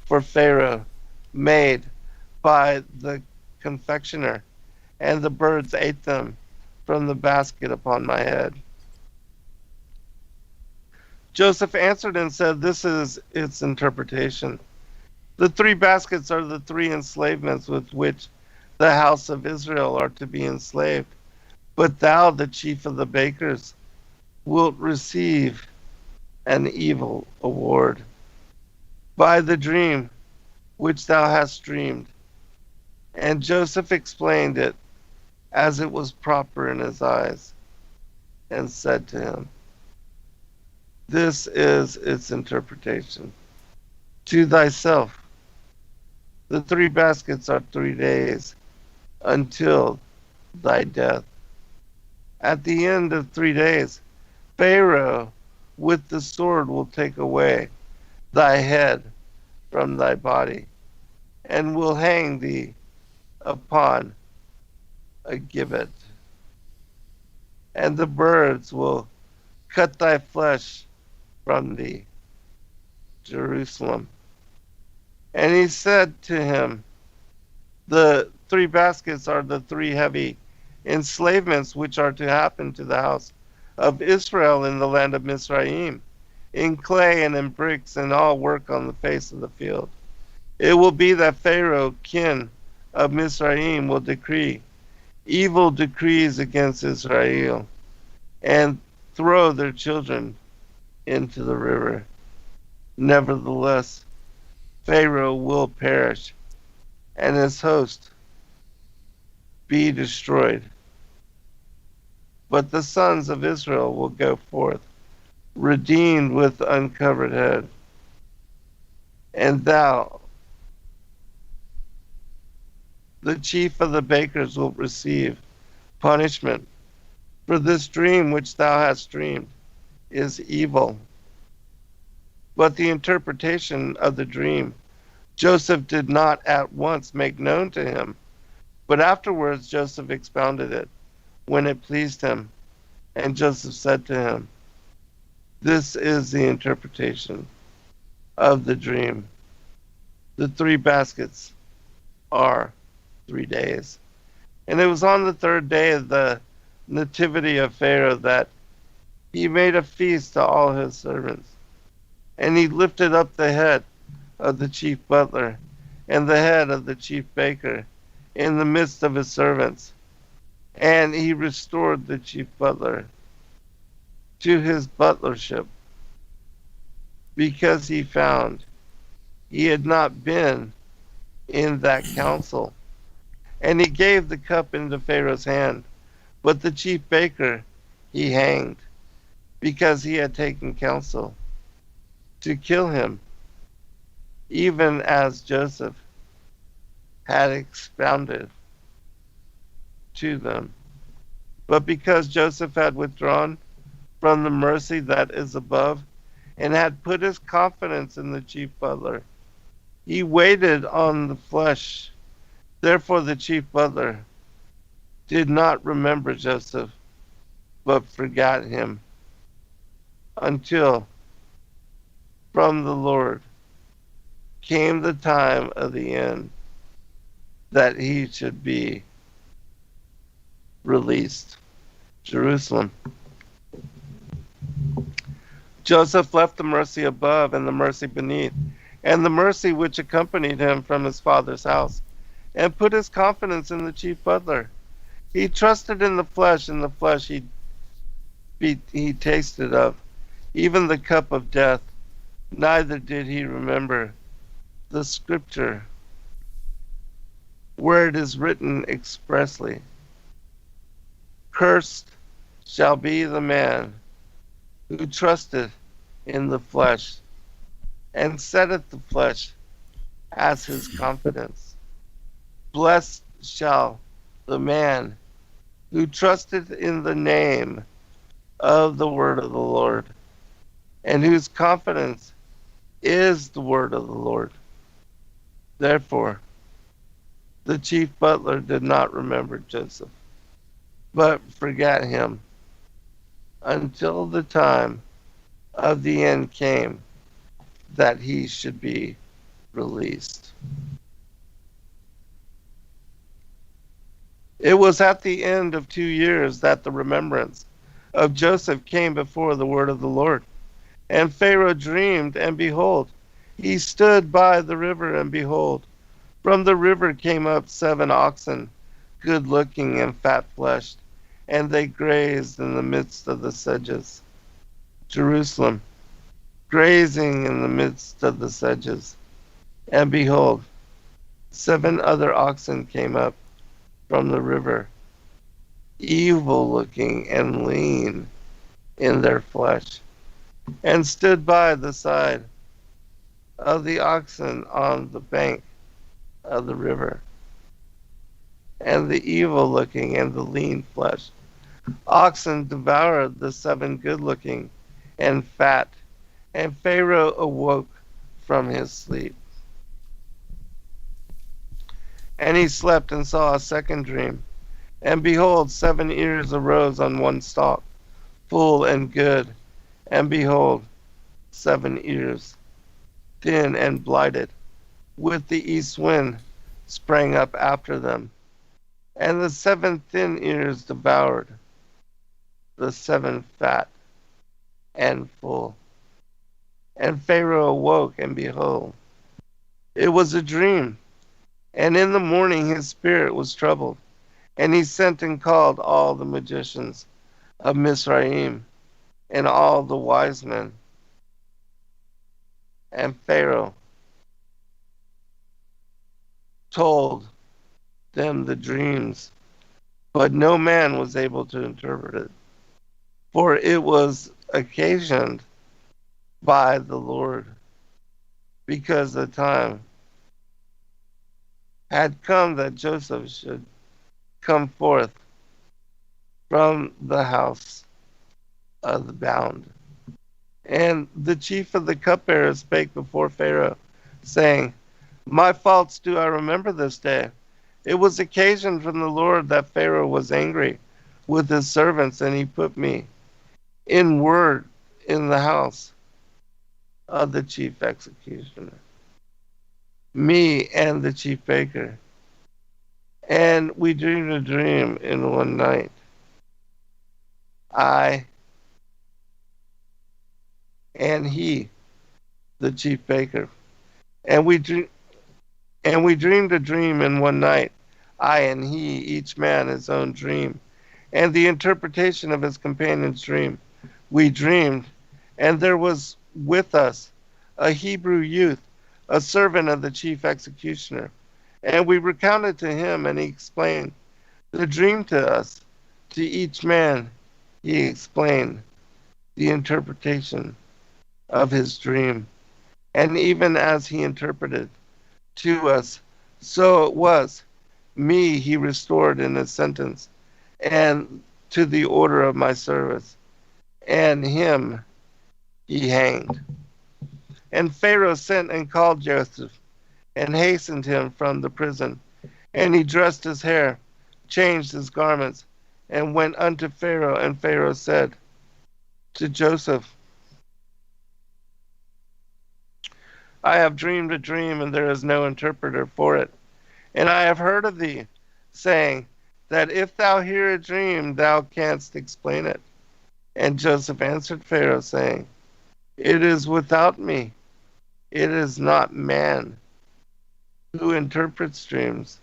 for Pharaoh, made by the confectioner, and the birds ate them from the basket upon my head. Joseph answered and said, this is its interpretation. The 3 baskets are the 3 enslavements with which the house of Israel are to be enslaved. But thou, the chief of the bakers, wilt receive an evil award by the dream which thou hast dreamed. And Joseph explained it as it was proper in his eyes, and said to him, this is its interpretation. To thyself, the 3 baskets are 3 days until thy death. At the end of 3 days, Pharaoh with the sword will take away thy head from thy body, and will hang thee upon a gibbet. And the birds will cut thy flesh from thee, Jerusalem. And he said to him, the 3 baskets are the 3 heavy enslavements which are to happen to the house of Israel in the land of Mizraim, in clay and in bricks and all work on the face of the field. It will be that Pharaoh, king of Mizraim, will decree evil decrees against Israel, and throw their children into the river. Nevertheless, Pharaoh will perish, and his host be destroyed. But the sons of Israel will go forth, redeemed with uncovered head. And thou, the chief of the bakers, will receive punishment, for this dream which thou hast dreamed is evil. But the interpretation of the dream Joseph did not at once make known to him, but afterwards Joseph expounded it when it pleased him. And Joseph said to him, this is the interpretation of the dream. The 3 baskets are 3 days. And it was on the 3rd day of the nativity of Pharaoh that he made a feast to all his servants. And he lifted up the head of the chief butler and the head of the chief baker in the midst of his servants. And he restored the chief butler to his butlership, because he found he had not been in that council. And he gave the cup into Pharaoh's hand, but the chief baker he hanged, because he had taken counsel to kill him, even as Joseph had expounded to them. But because Joseph had withdrawn from the mercy that is above, and had put his confidence in the chief butler, he waited on the flesh. Therefore the chief butler did not remember Joseph, but forgot him, until from the Lord came the time of the end, that he should be released. Jerusalem. Joseph left the mercy above and the mercy beneath, and the mercy which accompanied him from his father's house, and put his confidence in the chief butler. He trusted in the flesh, and the flesh he tasted of, even the cup of death. Neither did he remember the scripture where it is written expressly, Cursed shall be the man who trusteth in the flesh, and setteth the flesh as his confidence. Blessed shall the man who trusteth in the name of the word of the Lord, and whose confidence is the word of the Lord. Therefore, the chief butler did not remember Joseph, but forgot him until the time of the end came that he should be released. It was at the end of 2 years that the remembrance of Joseph came before the word of the Lord. And Pharaoh dreamed, and behold, he stood by the river, and behold, from the river came up 7 oxen, good looking and fat fleshed, and they grazed in the midst of the sedges. Jerusalem, grazing in the midst of the sedges. And behold, 7 other oxen came up from the river, evil looking and lean in their flesh, and stood by the side of the oxen on the bank of the river. And the evil looking and the lean flesh oxen devoured the 7 good looking and fat, and Pharaoh awoke from his sleep. And he slept and saw a second dream. And behold, 7 ears arose on one stalk, full and good. And behold, 7 ears, thin and blighted, with the east wind, sprang up after them. And the 7 thin ears devoured the 7 fat and full. And Pharaoh awoke, and behold, it was a dream. And in the morning his spirit was troubled. And he sent and called all the magicians of Mizraim and all the wise men. And Pharaoh told them the dreams, but no man was able to interpret it, for it was occasioned by the Lord, because the time had come that Joseph should come forth from the house of the bound. And the chief of the cupbearers spake before Pharaoh, saying, My faults do I remember this day. It was occasioned from the Lord that Pharaoh was angry with his servants, and he put me in ward in the house of the chief executioner, me and the chief baker. And we dreamed a dream in one night, I and he, the chief baker. And we dreamed a dream in one night, I and he, each man his own dream, and the interpretation of his companion's dream. We dreamed, and there was with us a Hebrew youth, a servant of the chief executioner. And we recounted to him, and he explained the dream to us. To each man he explained the interpretation of his dream. And even as he interpreted to us, so it was. Me he restored in his sentence, and to the order of my service, and him he hanged. And Pharaoh sent and called Joseph, and hastened him from the prison. And he dressed his hair, changed his garments, and went unto Pharaoh. And Pharaoh said to Joseph, I have dreamed a dream, and there is no interpreter for it. And I have heard of thee, saying, that if thou hear a dream, thou canst explain it. And Joseph answered Pharaoh, saying, It is without me. It is not man who interprets dreams,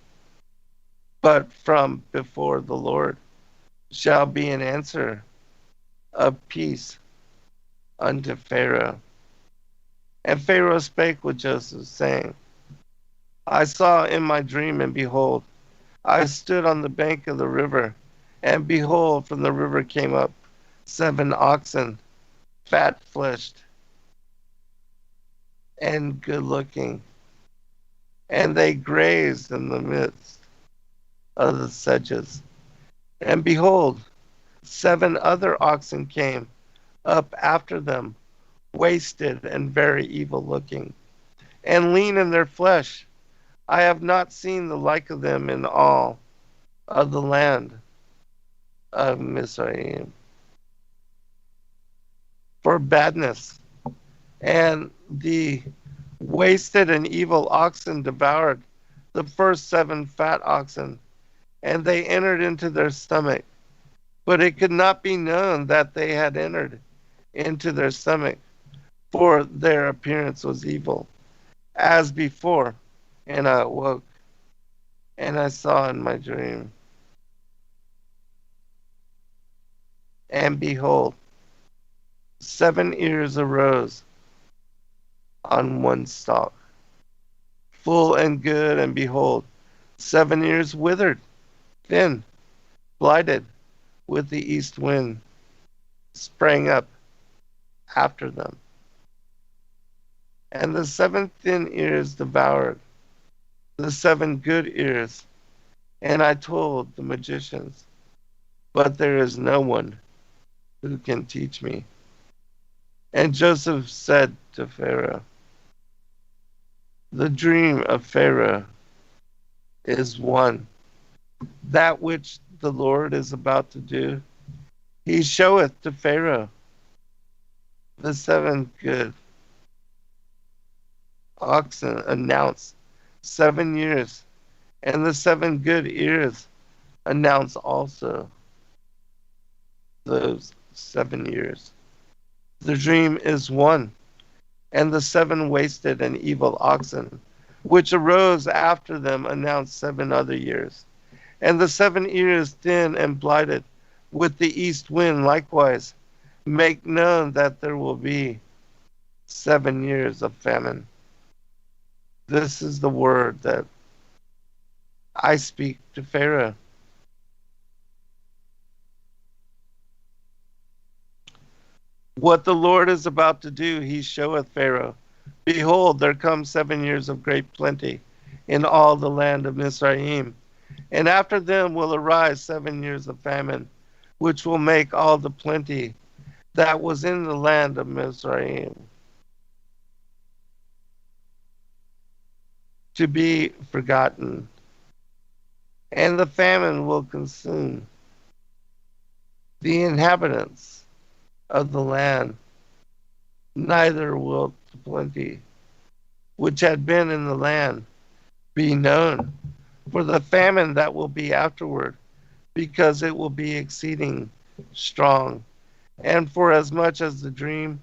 but from before the Lord shall be an answer of peace unto Pharaoh. And Pharaoh spake with Joseph, saying, I saw in my dream, and behold, I stood on the bank of the river, and behold, from the river came up 7 oxen, fat-fleshed and good-looking, and they grazed in the midst of the sedges. And behold, 7 other oxen came up after them, wasted and very evil-looking, and lean in their flesh. I have not seen the like of them in all of the land of Mizraim for badness. And the wasted and evil oxen devoured the first 7 fat oxen, and they entered into their stomach. But it could not be known that they had entered into their stomach, for their appearance was evil, as before. And I awoke, and I saw in my dream, and behold, 7 ears arose on one stalk, full and good, and behold, 7 ears withered, thin, blighted, with the east wind, sprang up after them. And the 7 thin ears devoured the 7 good ears. And I told the magicians, but there is no one who can teach me. And Joseph said to Pharaoh, the dream of Pharaoh is one. That which the Lord is about to do, he showeth to Pharaoh. The 7 good oxen announce 7 years, and the 7 good ears announce also those 7 years. The dream is one, and the 7 wasted and evil oxen, which arose after them, announced 7 other years. And the 7 ears thin and blighted with the east wind likewise make known that there will be 7 years of famine. This is the word that I speak to Pharaoh. What the Lord is about to do, he showeth Pharaoh. Behold, there come 7 years of great plenty in all the land of Mizraim. And after them will arise 7 years of famine, which will make all the plenty that was in the land of Mizraim to be forgotten. And the famine will consume the inhabitants of the land, neither will the plenty which had been in the land be known for the famine that will be afterward, because it will be exceeding strong. And for as much as the dream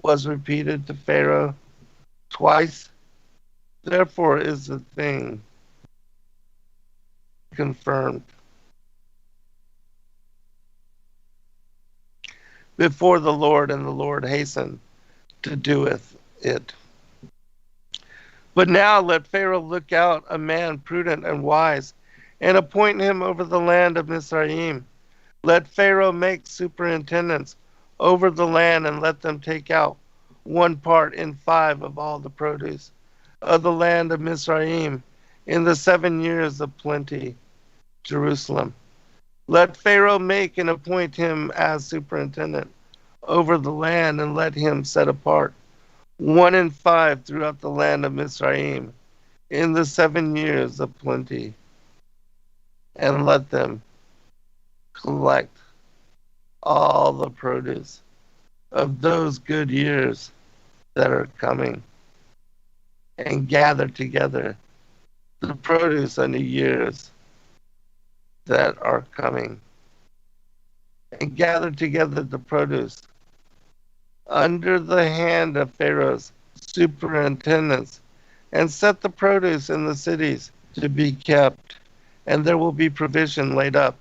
was repeated to Pharaoh twice, therefore is the thing confirmed before the Lord, and the Lord hastened to doeth it. But now let Pharaoh look out a man prudent and wise, and appoint him over the land of Mizraim. Let Pharaoh make superintendents over the land, and let them take out 1 part in 5 of all the produce of the land of Mizraim in the 7 years of plenty, Jerusalem. Let Pharaoh make and appoint him as superintendent over the land, and let him set apart 1 in 5 throughout the land of Mizraim in the 7 years of plenty, and let them collect all the produce of those good years that are coming, and gather together the produce unto years that are coming, and gather together the produce under the hand of Pharaoh's superintendents, and set the produce in the cities to be kept, and there will be provision laid up,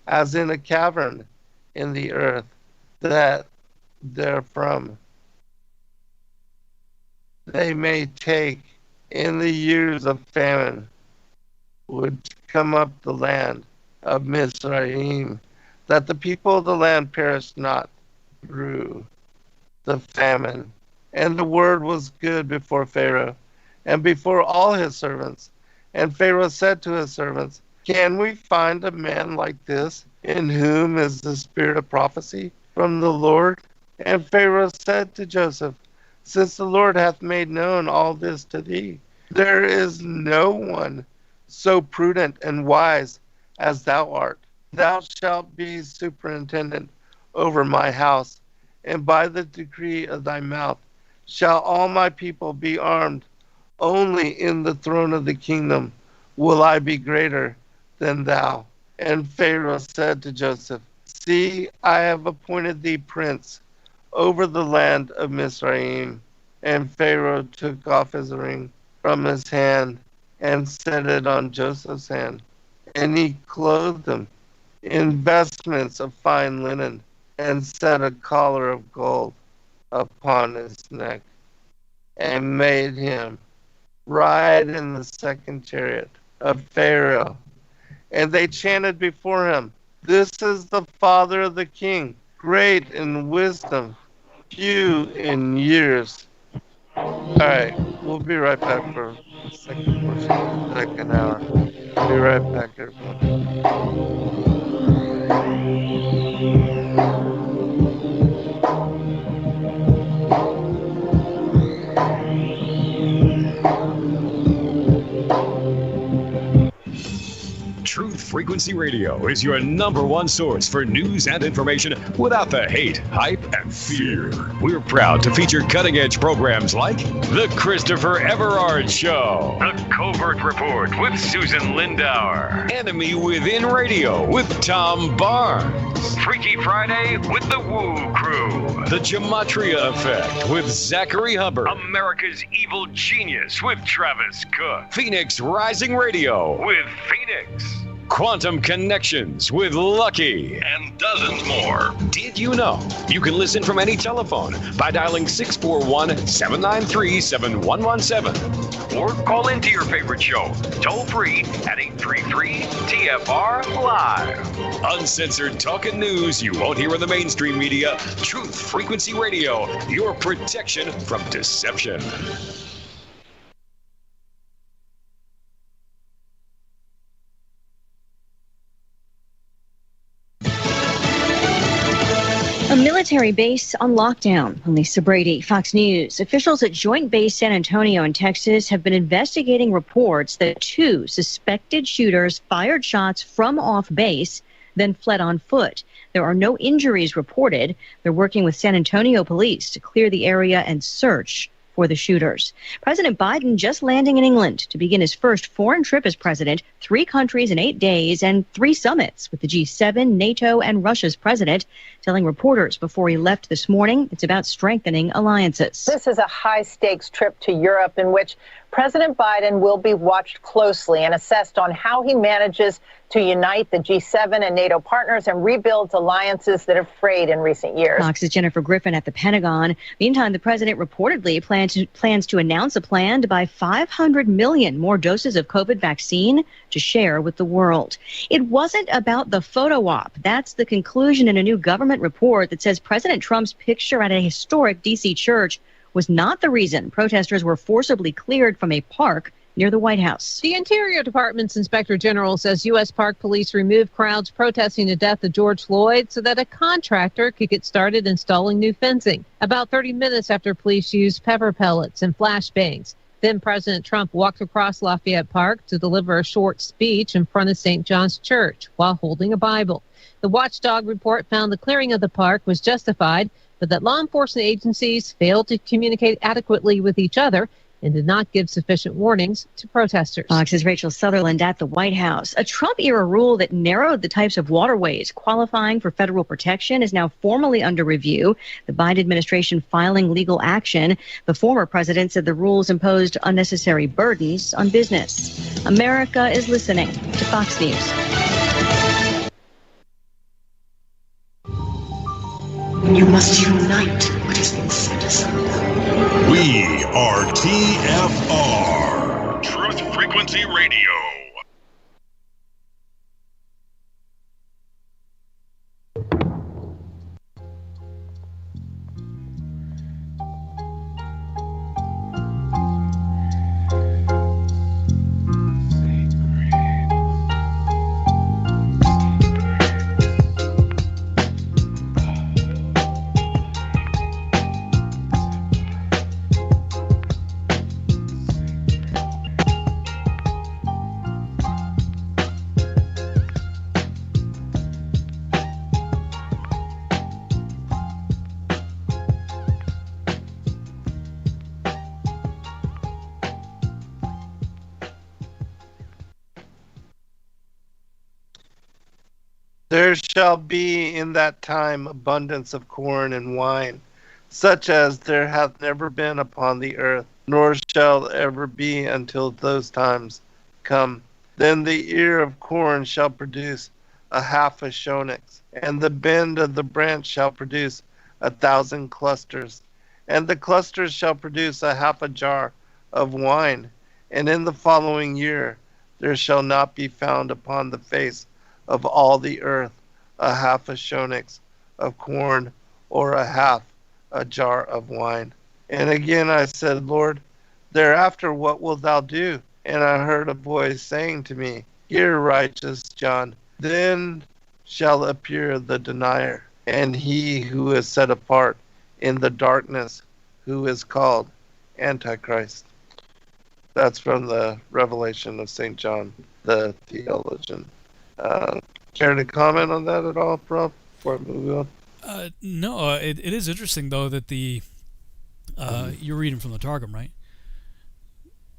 as in a cavern in the earth, that therefrom they may take in the years of famine which come up the land of Mizraim, that the people of the land perish not through the famine. And the word was good before Pharaoh and before all his servants. And Pharaoh said to his servants, can we find a man like this, in whom is the spirit of prophecy from the Lord? And Pharaoh said to Joseph, since the Lord hath made known all this to thee, there is no one so prudent and wise as thou art. Thou shalt be superintendent over my house, and by the decree of thy mouth shall all my people be armed. Only in the throne of the kingdom will I be greater than thou. And Pharaoh said to Joseph, see, I have appointed thee prince over the land of Mizraim. And Pharaoh took off his ring from his hand and set it on Joseph's hand. And he clothed him in vestments of fine linen, and set a collar of gold upon his neck, and made him ride in the second chariot of Pharaoh. And they chanted before him, this is the father of the king, great in wisdom, few in years. Alright, we'll be right back for the second portion of the second hour. Be right back, everyone. Truth Frequency Radio is your #1 source for news and information without the hate, hype, and fear. We're proud to feature cutting-edge programs like The Christopher Everard Show, The Covert Report with Susan Lindauer, Enemy Within Radio with Tom Barnes, Freaky Friday with The Woo Crew, The Gematria Effect with Zachary Hubbard, America's Evil Genius with Travis Cook, Phoenix Rising Radio with Phoenix, Quantum Connections with Lucky, and dozens more. Did you know you can listen from any telephone by dialing 641-793-7117 or call into your favorite show toll free at 833-TFR-LIVE. Uncensored talk and news you won't hear in the mainstream media. Truth Frequency Radio, your protection from deception. A military base on lockdown. Lisa Brady, Fox News. Officials at Joint Base San Antonio in Texas have been investigating reports that 2 suspected shooters fired shots from off base, then fled on foot. There are no injuries reported. They're working with San Antonio police to clear the area and search for the shooters. President Biden just landing in England to begin his first foreign trip as president, 3 countries in 8 days and 3 summits with the G7, NATO, and Russia's president, telling reporters before he left this morning it's about strengthening alliances. This is a high-stakes trip to Europe in which President Biden will be watched closely and assessed on how he manages to unite the G7 and NATO partners and rebuilds alliances that have frayed in recent years. Fox's Jennifer Griffin at the Pentagon. Meantime, the president reportedly plans to announce a plan to buy 500 million more doses of COVID vaccine to share with the world. It wasn't about the photo op. That's the conclusion in a new government report that says President Trump's picture at a historic D.C. church was not the reason protesters were forcibly cleared from a park near the White House. The Interior Department's Inspector General says U.S. Park Police removed crowds protesting the death of George Floyd so that a contractor could get started installing new fencing. About 30 minutes after police used pepper pellets and flashbangs. Then President Trump walked across Lafayette Park to deliver a short speech in front of St. John's Church while holding a Bible. The watchdog report found the clearing of the park was justified, but that law enforcement agencies failed to communicate adequately with each other and did not give sufficient warnings to protesters. Fox's Rachel Sutherland at the White House. A Trump-era rule that narrowed the types of waterways qualifying for federal protection is now formally under review. The Biden administration filing legal action. The former president said the rules imposed unnecessary burdens on business. America is listening to Fox News. You must unite what has been set asunder. We are TFR, Truth Frequency Radio. There shall be in that time abundance of corn and wine, such as there hath never been upon the earth, nor shall ever be until those times come. Then the ear of corn shall produce a half a shonex, and the bend of the branch shall produce 1,000 clusters, and the clusters shall produce a half a jar of wine. And in the following year there shall not be found upon the face of all the earth a half a shonex of corn, or a half a jar of wine. And again I said, Lord, thereafter what wilt thou do? And I heard a voice saying to me, Hear, righteous John, then shall appear the denier, and he who is set apart in the darkness, who is called Antichrist. That's from the Revelation of St. John, the theologian. Care to comment on that at all, Prof, before I move on? No, it is interesting, though, that the you're reading from the Targum, right?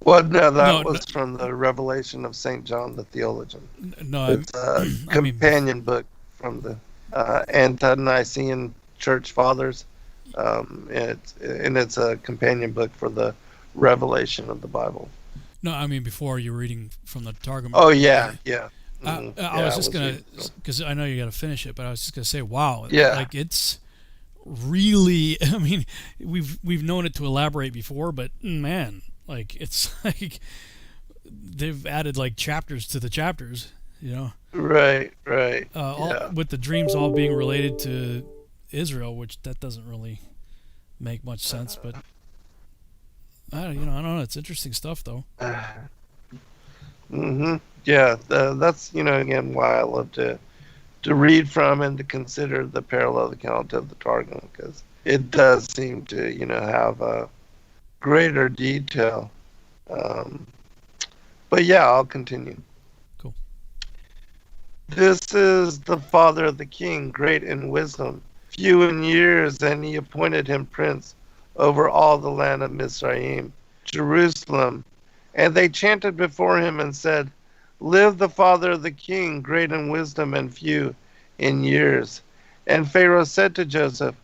Well, no, that was from the Revelation of St. John, the theologian. No, it's a companion book from the Ante-Nicene Church Fathers. It's a companion book for the Revelation of the Bible. No, I mean before you were reading from the Targum. Oh, yeah, yeah. I was just gonna, because I know you got to finish it, but I was just gonna say, wow, yeah, like it's really. I mean, we've known it to elaborate before, but man, like it's like they've added like chapters to the chapters, you know. Right. With the dreams all being related to Israel, which that doesn't really make much sense, but I don't know. It's interesting stuff, though. Yeah, that's again why I love to read from and to consider the parallel account of the Targum, because it does seem to have a greater detail. But yeah, I'll continue. Cool. This is the father of the king, great in wisdom, few in years, and he appointed him prince over all the land of Mizraim, Jerusalem. And they chanted before him and said, Live the father of the king, great in wisdom and few in years. And Pharaoh said to Joseph,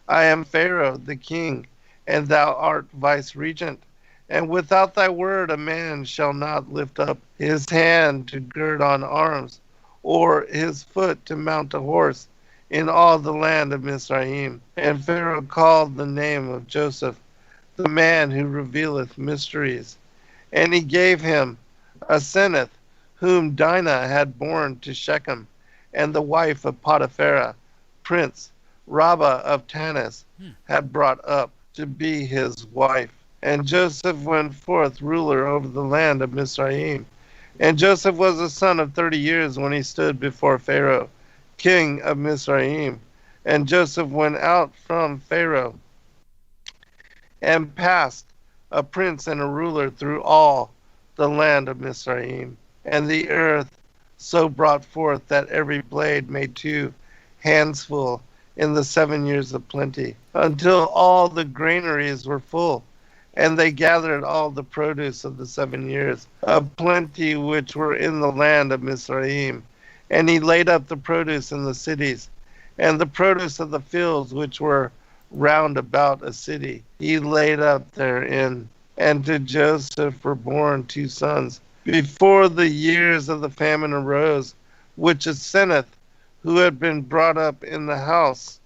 I am Pharaoh, the king, and thou art vice-regent. And without thy word a man shall not lift up his hand to gird on arms, or his foot to mount a horse in all the land of Mizraim. And Pharaoh called the name of Joseph, the man who revealeth mysteries. And he gave him Asenath, whom Dinah had borne to Shechem, and the wife of Potiphar, prince Rabbah of Tanis, had brought up to be his wife. And Joseph went forth ruler over the land of Mizraim. And Joseph was a son of 30 years when he stood before Pharaoh, king of Mizraim. And Joseph went out from Pharaoh and passed a prince and a ruler through all the land of Mizraim. And the earth so brought forth that every blade made 2 handsful in the 7 years of plenty, until all the granaries were full. And they gathered all the produce of the 7 years of plenty which were in the land of Mizraim. And he laid up the produce in the cities, and the produce of the fields which were round about a city, he laid up therein. And to Joseph were born 2 sons, before the years of the famine arose, which Asenath, who had been brought up in the house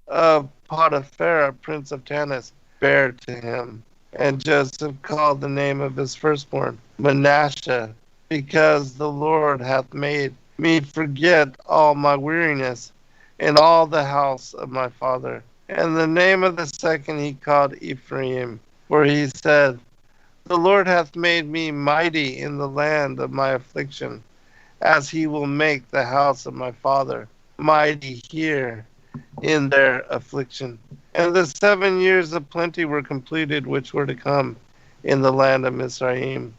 of Potiphar, prince of Tanis, bare to him. And Joseph called the name of his firstborn Manasseh, because the Lord hath made me forget all my weariness in all the house of my father. And the name of the second he called Ephraim, for he said, the Lord hath made me mighty in the land of my affliction, as he will make the house of my father mighty here in their affliction. And the 7 years of plenty were completed which were to come in the land of Mizraim.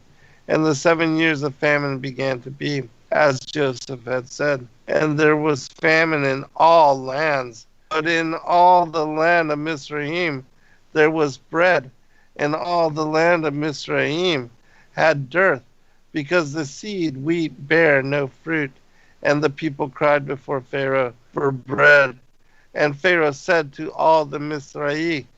And the 7 years of famine began to be, as Joseph had said. And there was famine in all lands, but in all the land of Mizraim there was bread, and all the land of Mizraim had dearth, because the seed wheat bare no fruit. And the people cried before Pharaoh for bread. And Pharaoh said to all the Mizraim,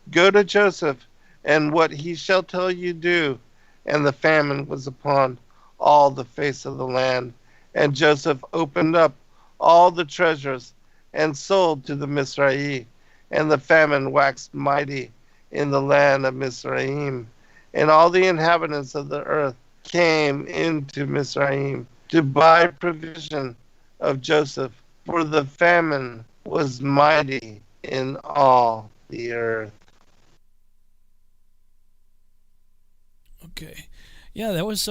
go to Joseph, and what he shall tell you do. And the famine was upon all the face of the land. And Joseph opened up all the treasures and sold to the Mizraim. And the famine waxed mighty in the land of Mizraim. And all the inhabitants of the earth came into Mizraim to buy provision of Joseph, for the famine was mighty in all the earth. Okay. Yeah, that was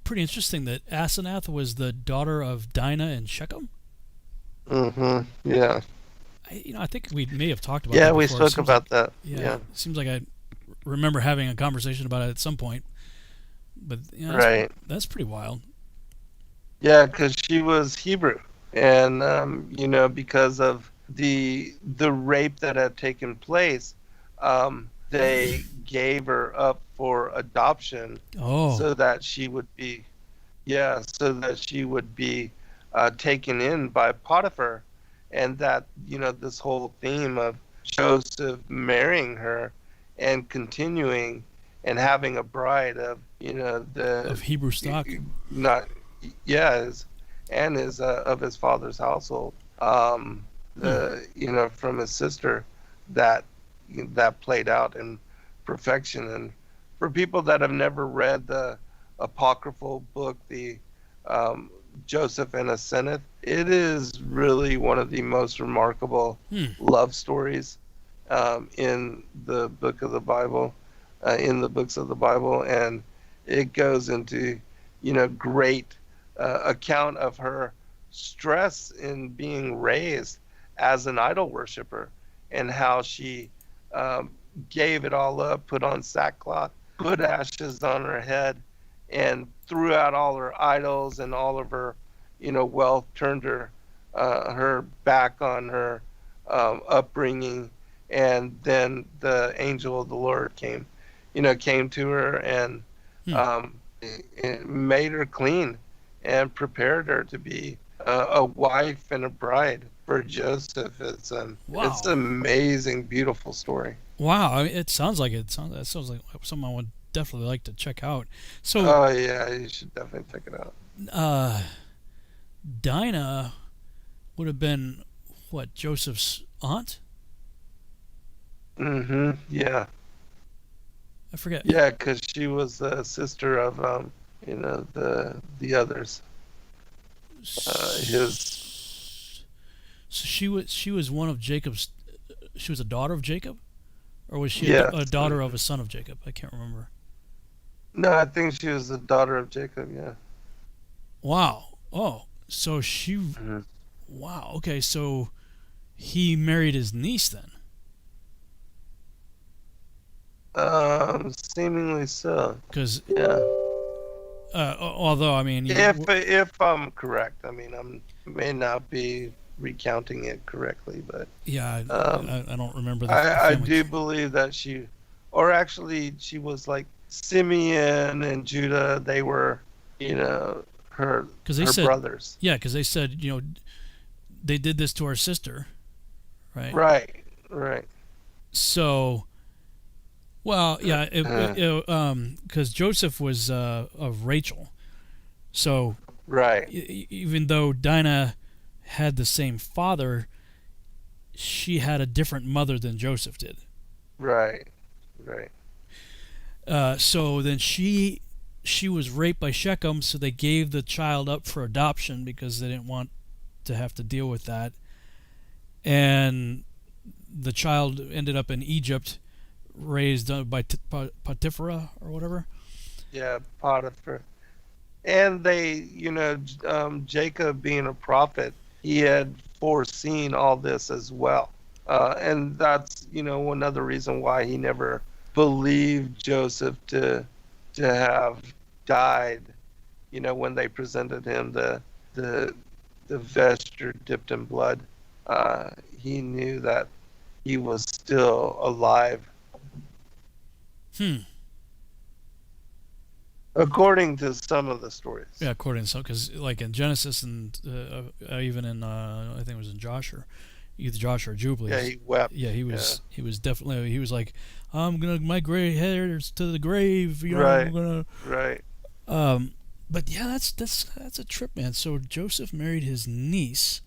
pretty interesting that Asenath was the daughter of Dinah and Shechem. Yeah. I think we may have talked about that. Yeah, we spoke about that. Yeah. It seems like I remember having a conversation about it at some point. But right. That's pretty wild. Yeah, because she was Hebrew. And, because of the rape that had taken place, they gave her up for adoption so that she would be, taken in by Potiphar. And that, this whole theme of Joseph marrying her and continuing and having a bride of, of Hebrew stock. Of his father's household, from his sister, that played out in perfection. And for people that have never read the apocryphal book, the Joseph and Asenath, it is really one of the most remarkable love stories in the book of the Bible, in the books of the Bible, and it goes into great account of her stress in being raised as an idol worshiper, and how she gave it all up, put on sackcloth, put ashes on her head, and threw out all her idols and all of her wealth, turned her back on her upbringing. And then the angel of the Lord came to her and made her clean and prepared her to be a wife and a bride for Joseph. It's an amazing, beautiful story. Wow, it sounds like something I would definitely like to check out. So, you should definitely check it out. Dinah would have been what, Joseph's aunt? Yeah. I forget. Yeah, because she was the sister of the others. So she was one of Jacob's. She was a daughter of Jacob, or was she a daughter of a son of Jacob? I can't remember. No, I think she was the daughter of Jacob. Yeah. Wow. Oh, so she. Wow. Okay, so he married his niece then. Seemingly so. Because although if I'm correct, I may not be recounting it correctly, but I don't remember. I do believe that she or actually she was like Simeon and Judah. They were, her brothers. Yeah, because they said, they did this to our sister, right? Right. So, well, yeah, because Joseph was of Rachel, so right. Even though Dinah had the same father, she had a different mother than Joseph did. Right. So then she was raped by Shechem, so they gave the child up for adoption because they didn't want to have to deal with that. And the child ended up in Egypt, raised by Potiphar or whatever. Yeah, Potiphar. And they, Jacob being a prophet, he had foreseen all this as well. And that's, another reason why he never believed Joseph to have died, when they presented him the vesture dipped in blood. He knew that he was still alive. According to some of the stories. Yeah, according to some, because like in Genesis and even in I think it was in Joshua, either Joshua or Jubilees. Yeah, he wept. Yeah, he was. Yeah. He was definitely. He was like, I'm gonna my gray hairs to the grave. Right. I'm gonna. Right. But yeah, that's a trip, man. So Joseph married his niece,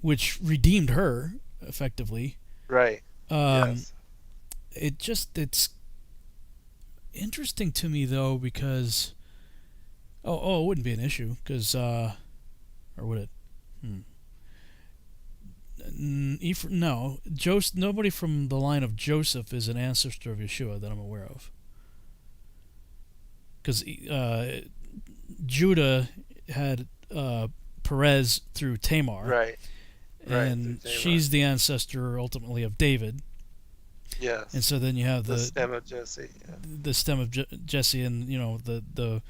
which redeemed her effectively. Right. Yes. It's interesting to me though because it wouldn't be an issue because or would it? No, nobody from the line of Joseph is an ancestor of Yeshua that I'm aware of. Because Judah had Perez through Tamar, right? And she's the ancestor ultimately of David. Yes. And so then you have the stem of Jesse. Yeah. The stem of Jesse, and the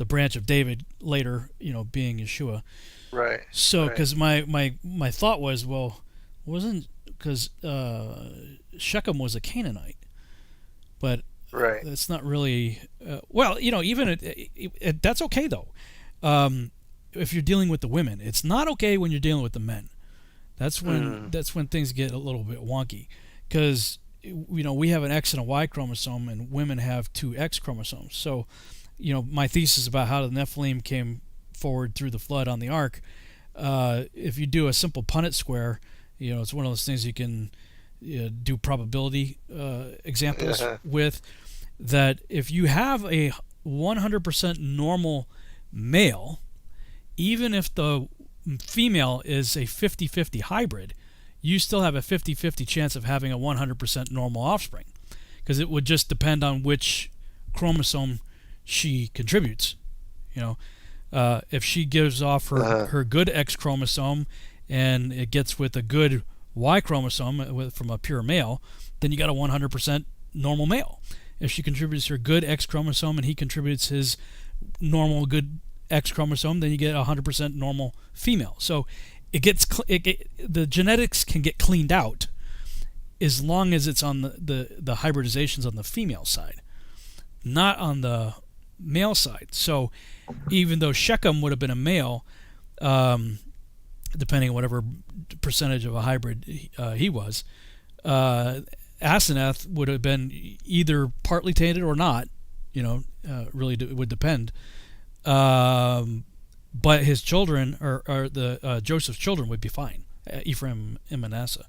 branch of David later, being Yeshua. Right. So, because my thought was, well, wasn't because Shechem was a Canaanite, but that's not really. Even that's okay though. If you're dealing with the women, it's not okay when you're dealing with the men. That's when things get a little bit wonky, because we have an X and a Y chromosome, and women have two X chromosomes. So, my thesis about how the Nephilim came forward through the flood on the ark, if you do a simple Punnett square, it's one of those things you can do probability examples with, that if you have a 100% normal male, even if the female is a 50-50 hybrid, you still have a 50-50 chance of having a 100% normal offspring, because it would just depend on which chromosome she contributes. If she gives off her good X chromosome and it gets with a good Y chromosome from a pure male, then you got a 100% normal male. If she contributes her good X chromosome and he contributes his normal good X chromosome, then you get a 100% normal female. So the genetics can get cleaned out as long as it's on the hybridizations on the female side, not on the male side. So even though Shechem would have been a male, depending on whatever percentage of a hybrid he was, Asenath would have been either partly tainted or not. Really it would depend. But his children, or the Joseph's children, would be fine. Ephraim and Manasseh.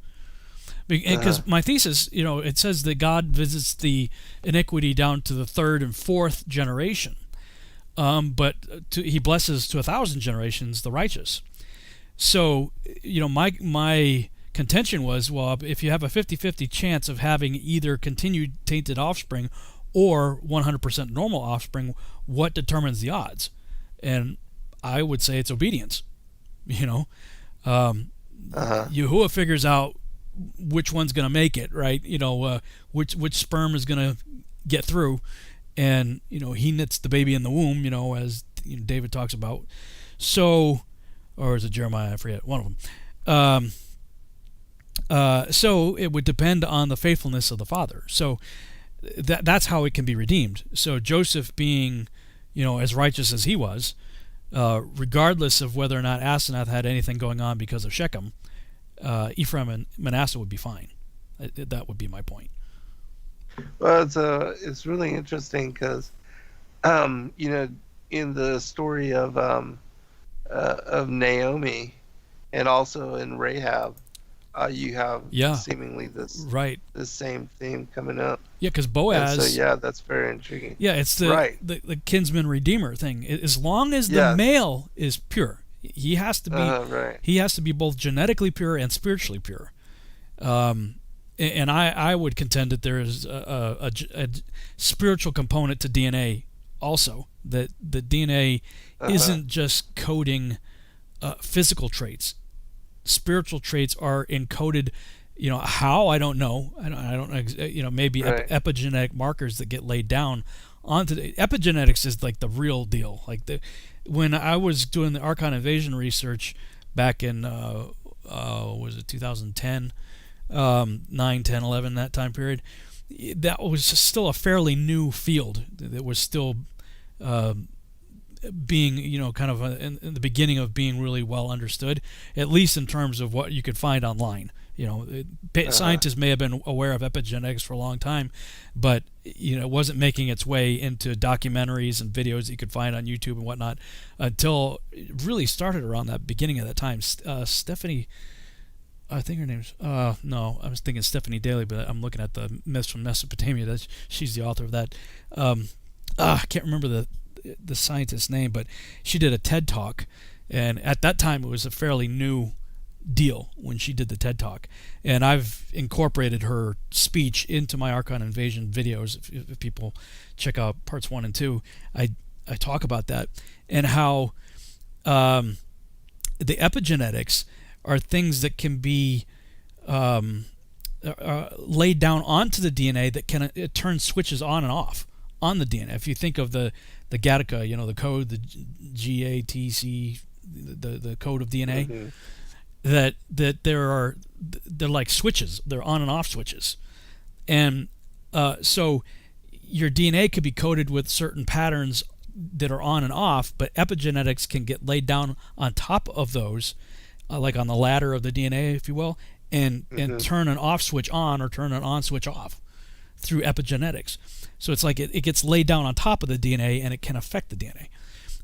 Because my thesis, it says that God visits the iniquity down to the third and fourth generation, but he blesses to 1,000 generations the righteous. So, my contention was, well, if you have a 50-50 chance of having either continued tainted offspring or 100% normal offspring, what determines the odds? And I would say it's obedience. Yahuwah figures out which one's going to make it, right? Which sperm is going to get through, and he knits the baby in the womb, as David talks about. So, or is it Jeremiah? I forget, one of them. So it would depend on the faithfulness of the father. So that's how it can be redeemed. So Joseph being, as righteous as he was, regardless of whether or not Asenath had anything going on because of Shechem, Ephraim and Manasseh would be fine. That would be my point. Well, it's really interesting because, in the story of Naomi, and also in Rahab, you have seemingly this same theme coming up. Yeah, because Boaz. And so that's very intriguing. Yeah, it's the kinsman redeemer thing. As long as the male is pure, he has to be he has to be both genetically pure and spiritually pure. And I would contend that there is a spiritual component to DNA also. That the DNA isn't just coding physical traits. Spiritual traits are encoded. How, I don't know. I don't know. Maybe epigenetic markers that get laid down onto epigenetics is like the real deal. Like when I was doing the Archon invasion research back in was it 2010, 9, 10, 11, that time period, that was still a fairly new field. That was still being, kind of in the beginning of being really well understood, at least in terms of what you could find online. Scientists may have been aware of epigenetics for a long time, but it wasn't making its way into documentaries and videos that you could find on YouTube and whatnot until it really started around that beginning of that time. Stephanie, I think her name's no, I was thinking Stephanie Daly, but I'm looking at the Myths from Mesopotamia. She's the author of that. I can't remember the scientist's name, but she did a TED Talk, and at that time it was a fairly new deal when she did the TED Talk, and I've incorporated her speech into my Archon Invasion videos. If people check out parts 1 and 2, I talk about that and how the epigenetics are things that can be laid down onto the DNA that can turn switches on and off on the DNA. If you think of the Gattaca, the code, the GATC, the code of DNA, that they're like switches. They're on and off switches, and so your DNA could be coded with certain patterns that are on and off, but epigenetics can get laid down on top of those, like on the ladder of the DNA, if you will, and turn an off switch on or turn an on switch off through epigenetics. So it's like it gets laid down on top of the DNA, and it can affect the DNA.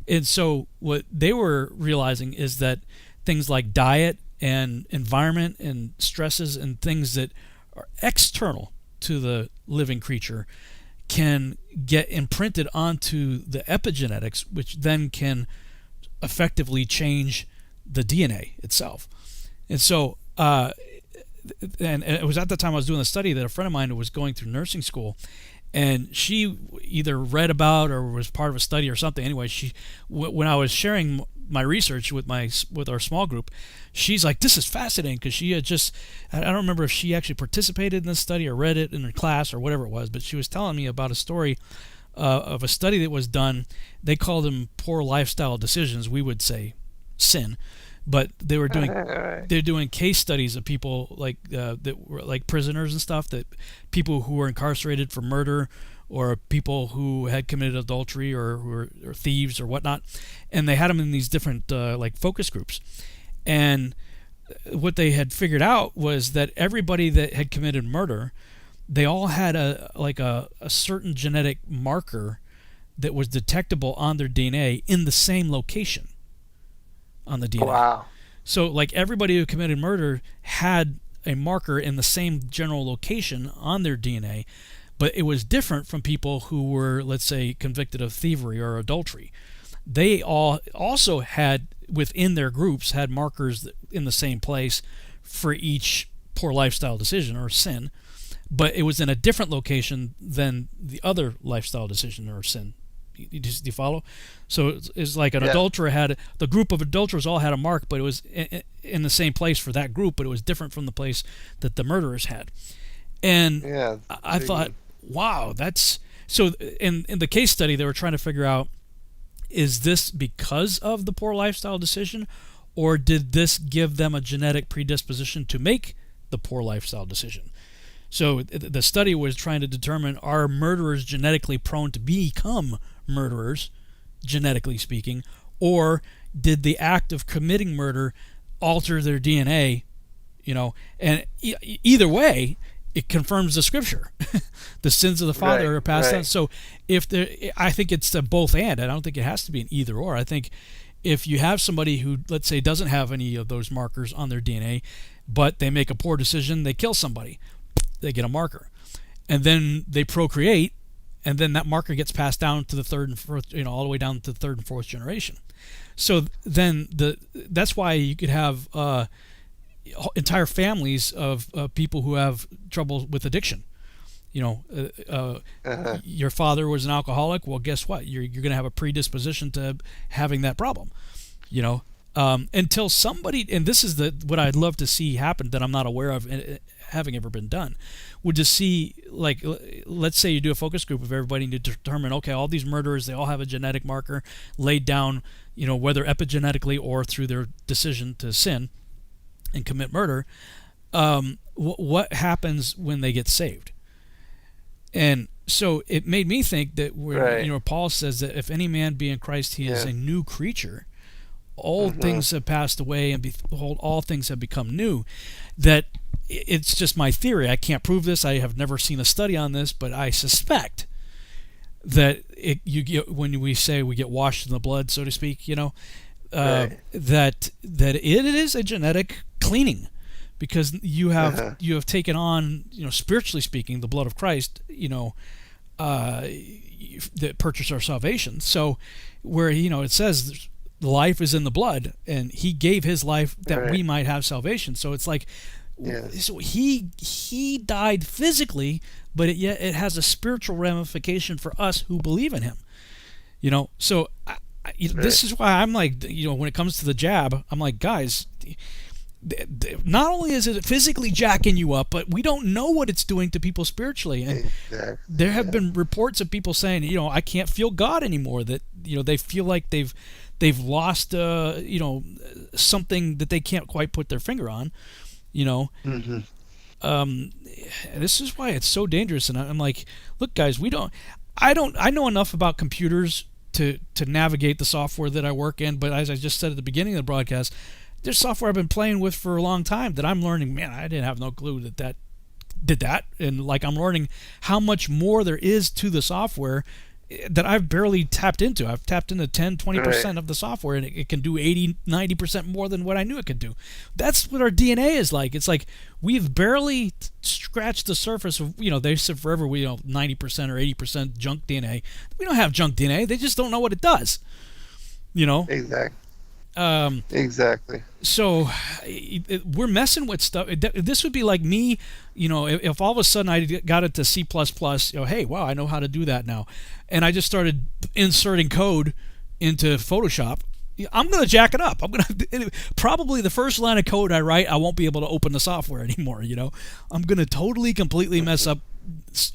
And so what they were realizing is that things like diet and environment and stresses and things that are external to the living creature can get imprinted onto the epigenetics, which then can effectively change the DNA itself. And so and it was at the time I was doing the study that a friend of mine was going through nursing school, and she either read about or was part of a study or something. Anyway, when I was sharing my research with our small group, she's like, "This is fascinating," because she had I don't remember if she actually participated in this study or read it in her class or whatever it was, but she was telling me about a story of a study that was done. They called them poor lifestyle decisions. We would say sin. But they were doing case studies of people that were like prisoners and stuff, that people who were incarcerated for murder, or people who had committed adultery or thieves or whatnot, and they had them in these different like focus groups. And what they had figured out was that everybody that had committed murder, they all had a certain genetic marker that was detectable on their DNA in the same location on the DNA. Wow. So like everybody who committed murder had a marker in the same general location on their DNA, but it was different from people who were, let's say, convicted of thievery or adultery. They all also had, within their groups, had markers in the same place for each poor lifestyle decision or sin, but it was in a different location than the other lifestyle decision or sin. Do you follow? So it's like an adulterer had, the group of adulterers all had a mark, but it was in the same place for that group, but it was different from the place that the murderers had. And I thought, wow, that's so. In the case study, they were trying to figure out, is this because of the poor lifestyle decision, or did this give them a genetic predisposition to make the poor lifestyle decision? So the study was trying to determine, are murderers genetically prone to become murderers, genetically speaking, or did the act of committing murder alter their DNA? And either way, it confirms the scripture. The sins of the father are passed on. So I think it's a both and. I don't think it has to be an either or. I think if you have somebody who, let's say, doesn't have any of those markers on their DNA, but they make a poor decision, they kill somebody, they get a marker, and then they procreate, and then that marker gets passed down to the third and fourth, all the way down to the third and fourth generation. So then that's why you could have entire families of people who have trouble with addiction. Your father was an alcoholic. Well, guess what? You're going to have a predisposition to having that problem. Until somebody, and this is what I'd love to see happen that I'm not aware of having ever been done, would just see, like, let's say you do a focus group of everybody to determine, okay, all these murderers, they all have a genetic marker laid down, whether epigenetically or through their decision to sin and commit murder. What happens when they get saved? And so it made me think that Paul says that if any man be in Christ, he is a new creature. Old things have passed away, and behold, all things have become new. That it's just my theory. I can't prove this. I have never seen a study on this, but I suspect that when we say we get washed in the blood, so to speak, that it is a genetic cleaning, because you have taken on, spiritually speaking, the blood of Christ, that purchased our salvation. So where it says life is in the blood, and he gave his life that we might have salvation. So it's like, so he died physically, but yet it has a spiritual ramification for us who believe in him. So this is why I'm like, when it comes to the jab, I'm like, guys, not only is it physically jacking you up, but we don't know what it's doing to people spiritually. And there have been reports of people saying, I can't feel God anymore. That they feel like they've lost something that they can't quite put their finger on. This is why it's so dangerous. And I'm like, look, guys, I know enough about computers to navigate the software that I work in, but as I just said at the beginning of the broadcast, there's software I've been playing with for a long time that I'm learning, man, I didn't have no clue that did that. And like, I'm learning how much more there is to the software that I've barely tapped into. I've tapped into 10-20% of the software, and it can do 80-90% more than what I knew it could do. That's what our DNA is like. It's like we've barely scratched the surface of, they said forever 90% or 80% junk DNA. We don't have junk DNA. They just don't know what it does. Exactly. Exactly. So we're messing with stuff. This would be like me, if all of a sudden I got it to C++, hey, wow, I know how to do that now, and I just started inserting code into Photoshop. I'm going to jack it up. Probably the first line of code I write, I won't be able to open the software anymore. I'm going to completely mess up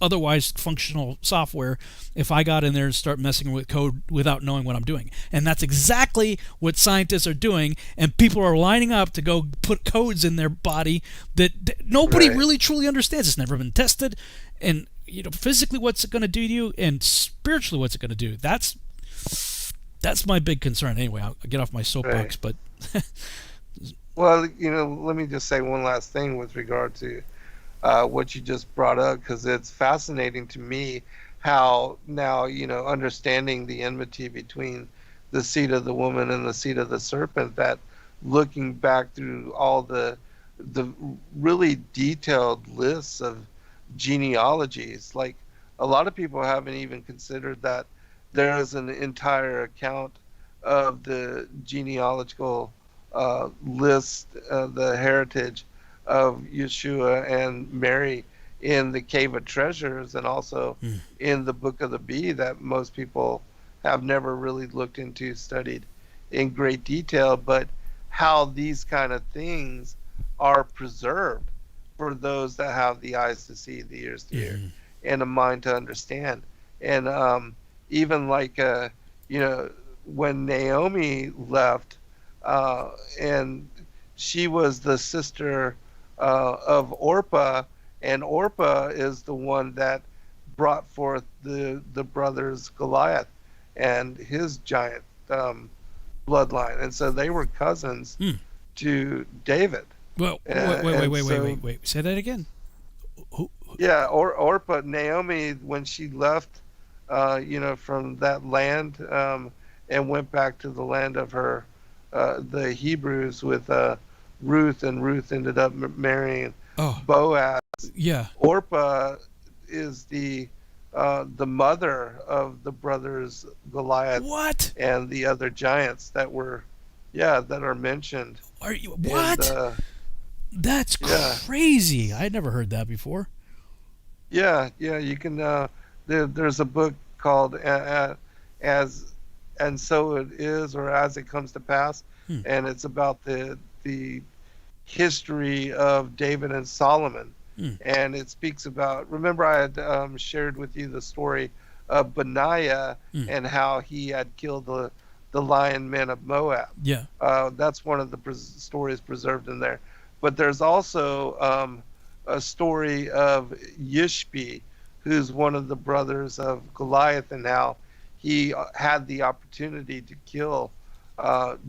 otherwise functional software if I got in there and start messing with code without knowing what I'm doing. And that's exactly what scientists are doing, and people are lining up to go put codes in their body that nobody really truly understands. It's never been tested, and physically what's it going to do to you, and spiritually what's it going to do. That's my big concern. Anyway, I'll get off my soapbox, but well, let me just say one last thing with regard to what you just brought up, because it's fascinating to me how now, understanding the enmity between the seed of the woman and the seed of the serpent, that looking back through all the really detailed lists of genealogies, like a lot of people haven't even considered that there is an entire account of the genealogical list, the heritage of Yeshua and Mary in the Cave of Treasures, and also in the Book of the Bee, that most people have never really looked into, studied in great detail, but how these kind of things are preserved for those that have the eyes to see, the ears to hear, and a mind to understand. And even like when Naomi left, and she was the sister of Orpah, And Orpah is the one that brought forth the brothers Goliath and his giant bloodline, and so they were cousins to David. Well, wait. Say that again. Yeah, Orpah, Naomi, when she left, from that land, and went back to the land of her, the Hebrews with Ruth, and Ruth ended up marrying Boaz. Yeah. Orpah is the mother of the brothers Goliath. What? And the other giants that are mentioned. Are you what? That's crazy. I'd never heard that before. Yeah, you can. There's a book called As and So It Is, or As It Comes to Pass, and it's about the history of David and Solomon, and it speaks about. Remember, I had shared with you the story of Benaiah and how he had killed the lion men of Moab. Yeah, that's one of the stories preserved in there. But there's also a story of Yishbi, who's one of the brothers of Goliath, and how he had the opportunity to kill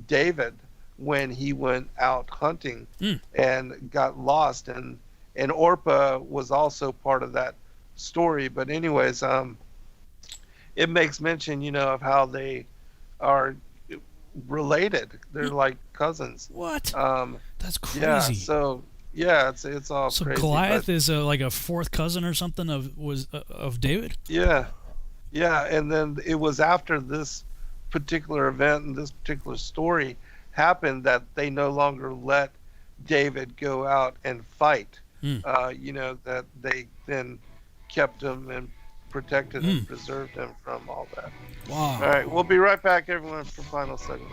David when he went out hunting and got lost. And Orpah was also part of that story. But anyways, it makes mention, of how they are related. They're like cousins. What? That's crazy. Yeah. So it's all so crazy. Goliath is like a fourth cousin or something of David. Yeah. And then it was after this particular event and this particular story happened that they no longer let David go out and fight. That they then kept him and protected and preserved him from all that. Wow. All right, we'll be right back, everyone, for final segment.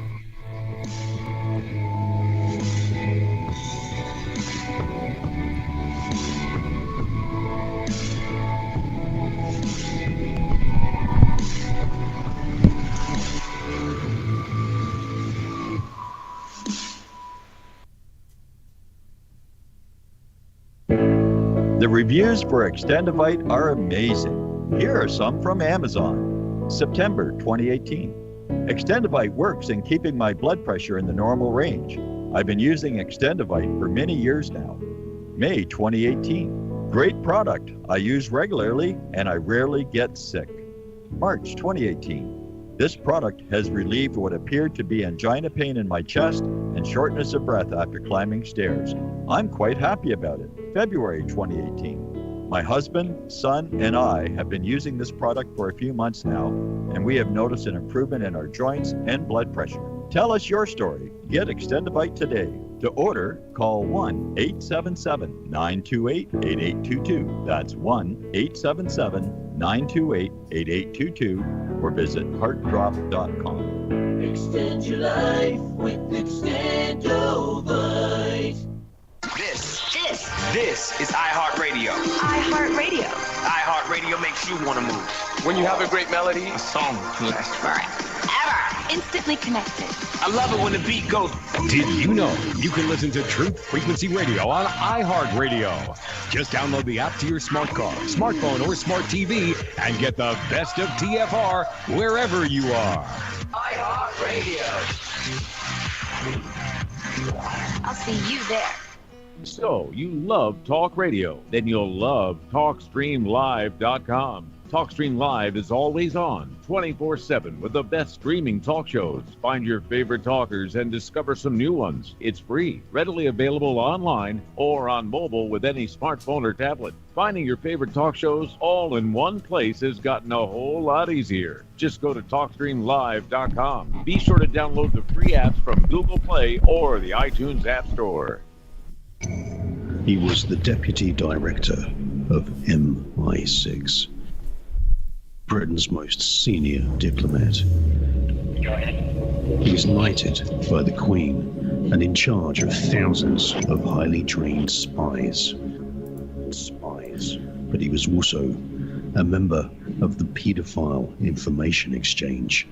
The reviews for Extendivite are amazing. Here are some from Amazon. September 2018. Extendivite works in keeping my blood pressure in the normal range. I've been using Extendivite for many years now. May 2018. Great product. I use regularly and I rarely get sick. March 2018. This product has relieved what appeared to be angina pain in my chest and shortness of breath after climbing stairs. I'm quite happy about it. February 2018. My husband, son, and I have been using this product for a few months now, and we have noticed an improvement in our joints and blood pressure. Tell us your story. Get Extendivite today. To order, call 1-877-928-8822. That's 1-877-928-8822, or visit heartdrop.com. Extend your life with Extendivite. This is iHeartRadio. iHeartRadio. iHeartRadio makes you want to move. When you have a great melody, a song lasts forever. Instantly connected. I love it when the beat goes. Did you know you can listen to Truth Frequency Radio on iHeartRadio? Just download the app to your smart car, smartphone, or smart TV and get the best of TFR wherever you are. iHeartRadio. I'll see you there. So, you love talk radio? Then you'll love TalkStreamLive.com. TalkStream Live is always on, 24/7, with the best streaming talk shows. Find your favorite talkers and discover some new ones. It's free, readily available online or on mobile with any smartphone or tablet. Finding your favorite talk shows all in one place has gotten a whole lot easier. Just go to TalkStreamLive.com. Be sure to download the free apps from Google Play or the iTunes App Store. He was the deputy director of MI6, Britain's most senior diplomat. He was knighted by the Queen and in charge of thousands of highly trained spies. But he was also a member of the paedophile information exchange.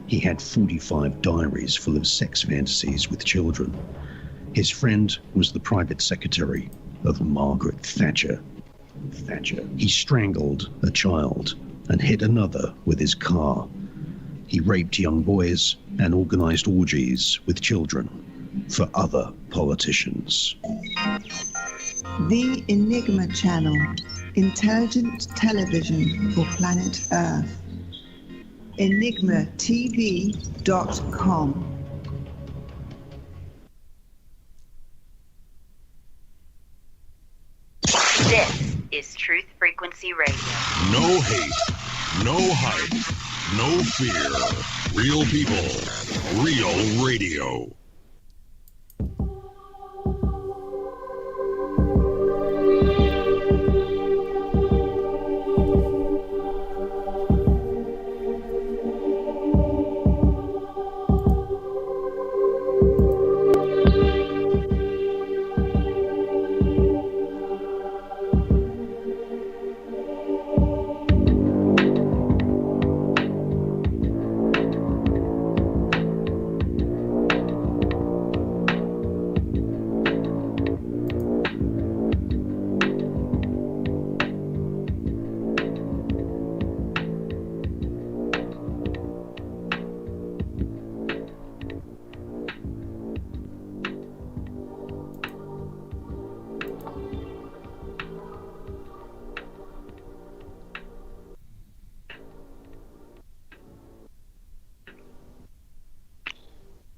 He had 45 diaries full of sex fantasies with children. His friend was the private secretary of Margaret Thatcher. Thatcher. He strangled a child and hit another with his car. He raped young boys and organized orgies with children for other politicians. The Enigma Channel, intelligent television for planet Earth. EnigmaTV.com. This is Truth Frequency Radio. No hate, no hype, no fear. Real people, real radio.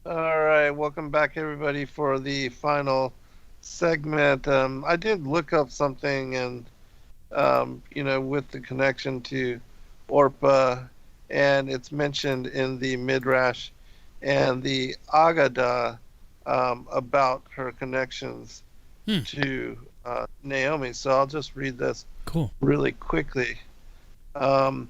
All right, welcome back, everybody, for the final segment. I did look up something, and with the connection to Orpah, and it's mentioned in the Midrash and the Aggadah about her connections to Naomi. So I'll just read this really quickly. It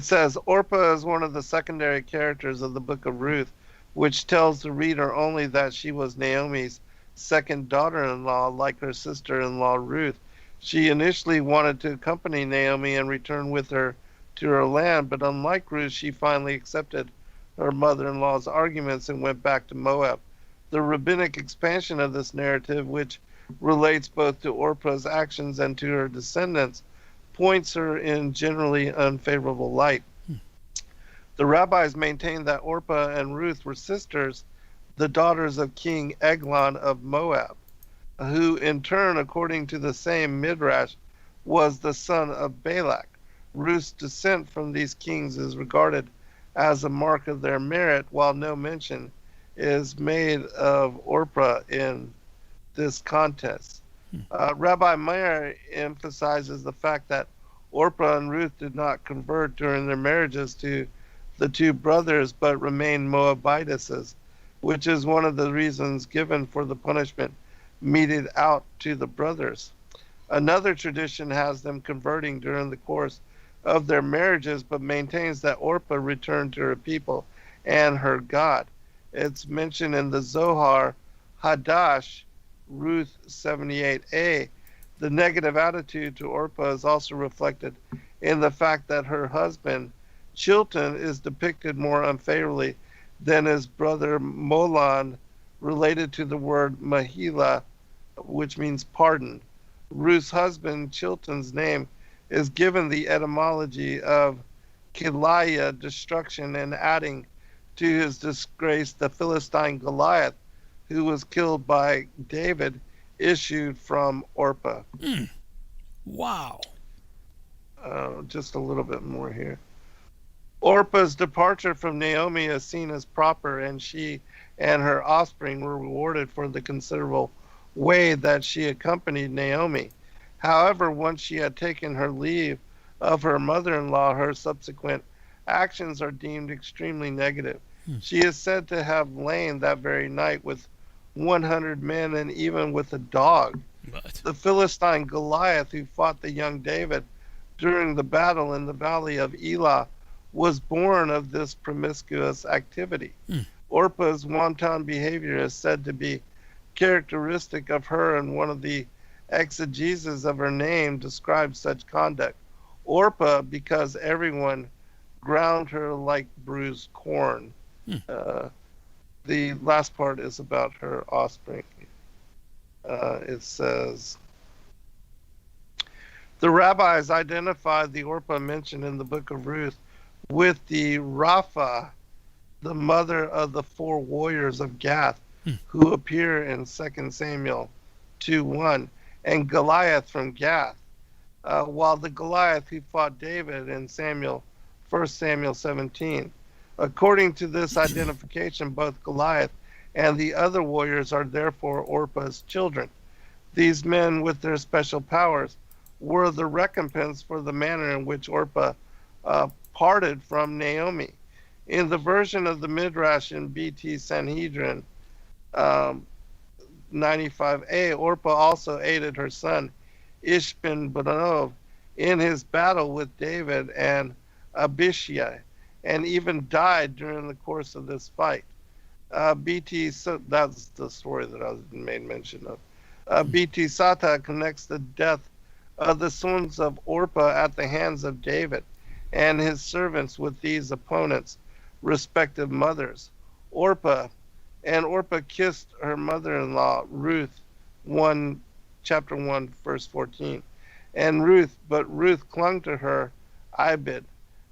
says, Orpah is one of the secondary characters of the book of Ruth, which tells the reader only that she was Naomi's second daughter-in-law, like her sister-in-law Ruth. She initially wanted to accompany Naomi and return with her to her land, but unlike Ruth, she finally accepted her mother-in-law's arguments and went back to Moab. The rabbinic expansion of this narrative, which relates both to Orpah's actions and to her descendants, points her in generally unfavorable light. The rabbis maintained that Orpah and Ruth were sisters, the daughters of King Eglon of Moab, who in turn, according to the same Midrash, was the son of Balak. Ruth's descent from these kings is regarded as a mark of their merit, while no mention is made of Orpah in this context. Rabbi Meir emphasizes the fact that Orpah and Ruth did not convert during their marriages to the two brothers, but remained Moabitesses, which is one of the reasons given for the punishment meted out to the brothers. Another tradition has them converting during the course of their marriages, but maintains that Orpah returned to her people and her God. It's mentioned in the Zohar Hadash, Ruth 78a. The negative attitude to Orpah is also reflected in the fact that her husband, Chilton, is depicted more unfavorably than his brother Molon, related to the word Mahila, which means pardon. Ruth's husband, Chilton's name, is given the etymology of Kiliah, destruction, and adding to his disgrace the Philistine Goliath, who was killed by David, issued from Orpah. Wow. Just a little bit more here. Orpah's departure from Naomi is seen as proper, and she and her offspring were rewarded for the considerable way that she accompanied Naomi. However, once she had taken her leave of her mother-in-law, her subsequent actions are deemed extremely negative. She is said to have lain that very night with 100 men and even with a dog. What? The Philistine Goliath, who fought the young David during the battle in the valley of Elah, was born of this promiscuous activity. Orpah's wanton behavior is said to be characteristic of her, and one of the exegeses of her name describes such conduct. Orpah, because everyone ground her like bruised corn. The last part is about her offspring. It says, The rabbis identified the Orpah mentioned in the book of Ruth with the Rapha, the mother of the 4 warriors of Gath, who appear in 2 Samuel 2:1, and Goliath from Gath, while the Goliath who fought David in 1 Samuel 17. According to this identification, both Goliath and the other warriors are therefore Orpah's children. These men, with their special powers, were the recompense for the manner in which Orpah parted from Naomi. In the version of the Midrash in BT Sanhedrin 95a, Orpah also aided her son Ishbin Benov in his battle with David and Abishai, and even died during the course of this fight. So that's the story that I made mention of. BT Sata connects the death of the sons of Orpah at the hands of David and his servants with these opponents' respective mothers. Orpah kissed her mother-in-law Ruth, chapter 1, verse 14. But Ruth clung to her Ibid.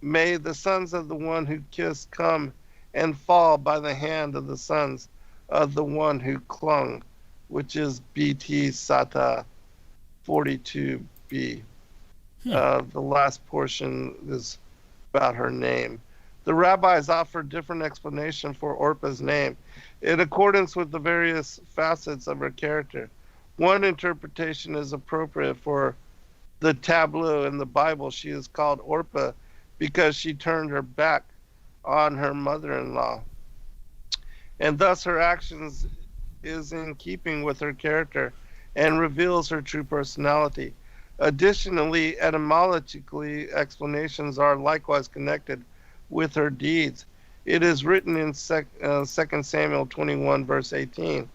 May the sons of the one who kissed come and fall by the hand of the sons of the one who clung, which is BT Sata 42b. The last portion is about her name. The rabbis offered different explanation for Orpah's name in accordance with the various facets of her character. One interpretation is appropriate for the tableau in the Bible. She is called Orpah because she turned her back on her mother-in-law, and thus her actions is in keeping with her character and reveals her true personality. Additionally, etymologically, explanations are likewise connected with her deeds. It is written in 2 Samuel 21, verse 18,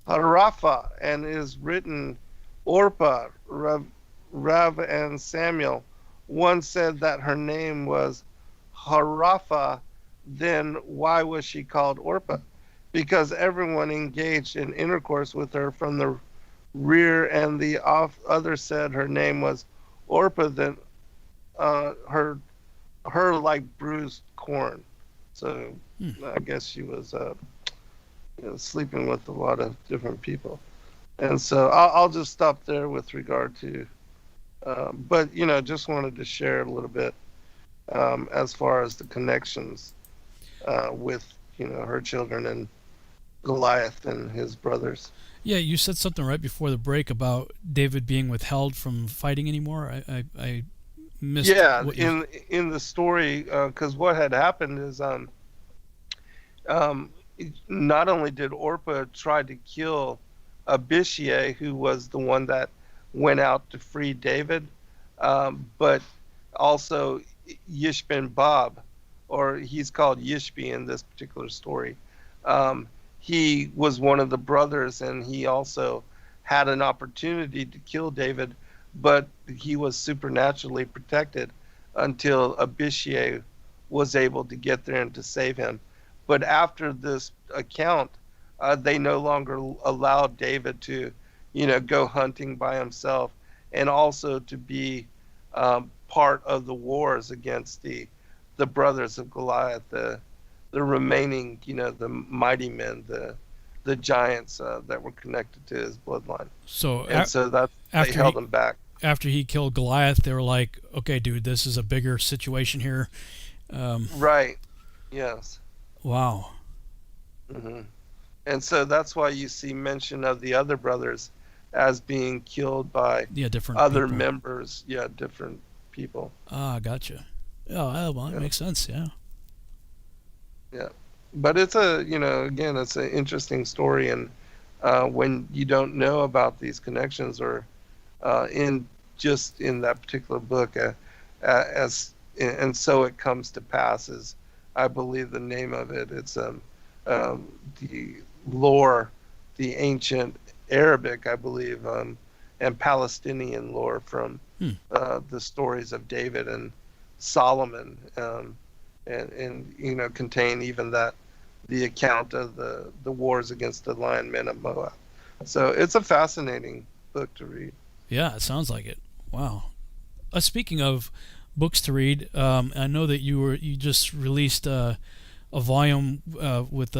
Rapha, and is written Orpah. Rav and Samuel once said that her name was Harapha. Then why was she called Orpah? Because everyone engaged in intercourse with her from the rear, and the other said her name was Orpah, then her like bruised corn. So I guess she was sleeping with a lot of different people. And so I'll just stop there with regard to, but just wanted to share a little bit as far as the connections with her children and Goliath and his brothers. Yeah, you said something right before the break about David being withheld from fighting anymore. I missed. Yeah, in the story, because what had happened is not only did Orpah try to kill Abishai, who was the one that went out to free David, but also Yishbin Bob, or he's called Yishbi in this particular story. He was one of the brothers, and he also had an opportunity to kill David, but he was supernaturally protected until Abishai was able to get there and to save him. But after this account, they no longer allowed David to, go hunting by himself, and also to be part of the wars against the brothers of Goliath, the remaining, the mighty men, the giants that were connected to his bloodline. So they held him back. After he killed Goliath, they were like, "Okay, dude, this is a bigger situation here." Right. Yes. Wow. Mm-hmm. And so that's why you see mention of the other brothers as being killed by different other people. members. Yeah, different people. Ah, gotcha. Oh, well, that makes sense. Yeah. Yeah, but it's again, it's an interesting story, and when you don't know about these connections, or in that particular book, and so it comes to pass, is I believe the name of it. It's the lore, the ancient Arabic, I believe, and Palestinian lore from the stories of David and Solomon. And contain even the account of the wars against the lion men of Moab. So it's a fascinating book to read. Yeah, it sounds like it. Wow. speaking of books to read, I know that you just released a volume with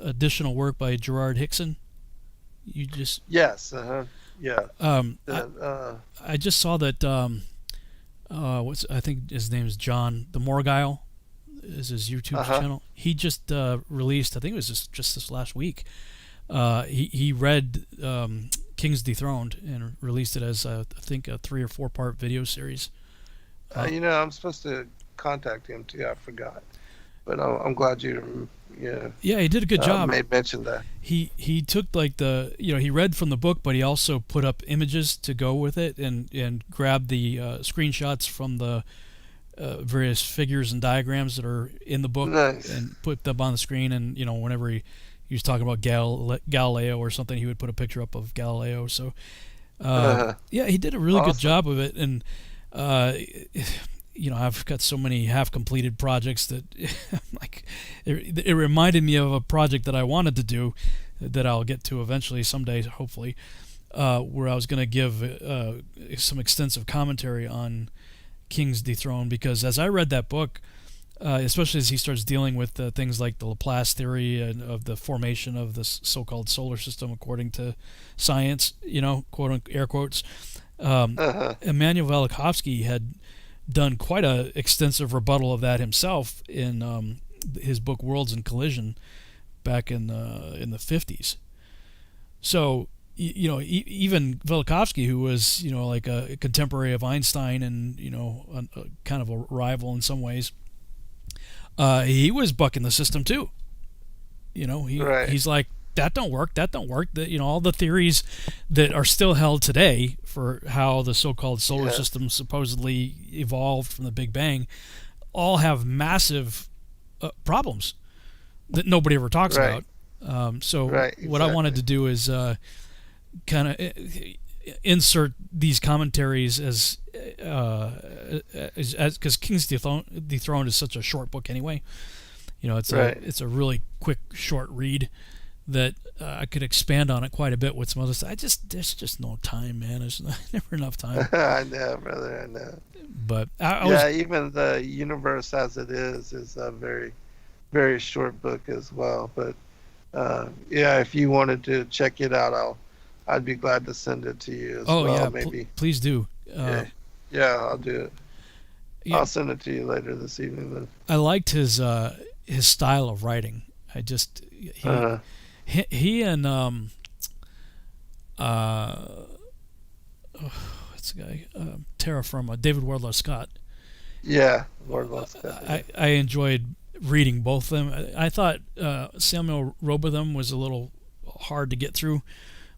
additional work by Gerard Hickson. You just Yes. Yeah. I just saw that. I think his name is John the Morgile, is his YouTube channel. He just released. I think it was just this last week. He read Kings Dethroned and released it as I think a 3 or 4 part video series. I'm supposed to contact him too. I forgot, but I'm glad you. Yeah, he did a good job. Made mention that he took like he read from the book, but he also put up images to go with it and grabbed the screenshots from the various figures and diagrams that are in the book and put them on the screen. And whenever he was talking about Galileo or something, he would put a picture up of Galileo. So yeah, he did a really good job of it. And I've got so many half-completed projects that like it reminded me of a project that I wanted to do that I'll get to eventually someday, hopefully, where I was going to give some extensive commentary on Kings Dethroned, because as I read that book, especially as he starts dealing with things like the Laplace theory and of the formation of the so-called solar system according to science, quote air quotes, Immanuel Velikovsky had done quite a extensive rebuttal of that himself in his book Worlds in Collision back in the 50s. So even Velikovsky, who was like a contemporary of Einstein and a kind of a rival in some ways, he was bucking the system too. He's like, that don't work. That all the theories that are still held today for how the so-called solar system supposedly evolved from the Big Bang all have massive problems that nobody ever talks about. What I wanted to do is kind of insert these commentaries as because King's Dethroned is such a short book anyway. It's a really quick, short read that I could expand on it quite a bit with some other stuff. There's just no time, man. There's never enough time. I know, brother. I know. But even the Universe as It is a very, very short book as well. But if you wanted to check it out, I'd be glad to send it to you as well. Yeah, maybe. Please do. I'll do it. Yeah. I'll send it to you later this evening. Then. I liked his style of writing. He and what's the guy? Terra Firma, David Wardlaw Scott. Yeah, Wardlaw Scott. Yeah. I enjoyed reading both of them. I thought Samuel Robotham was a little hard to get through,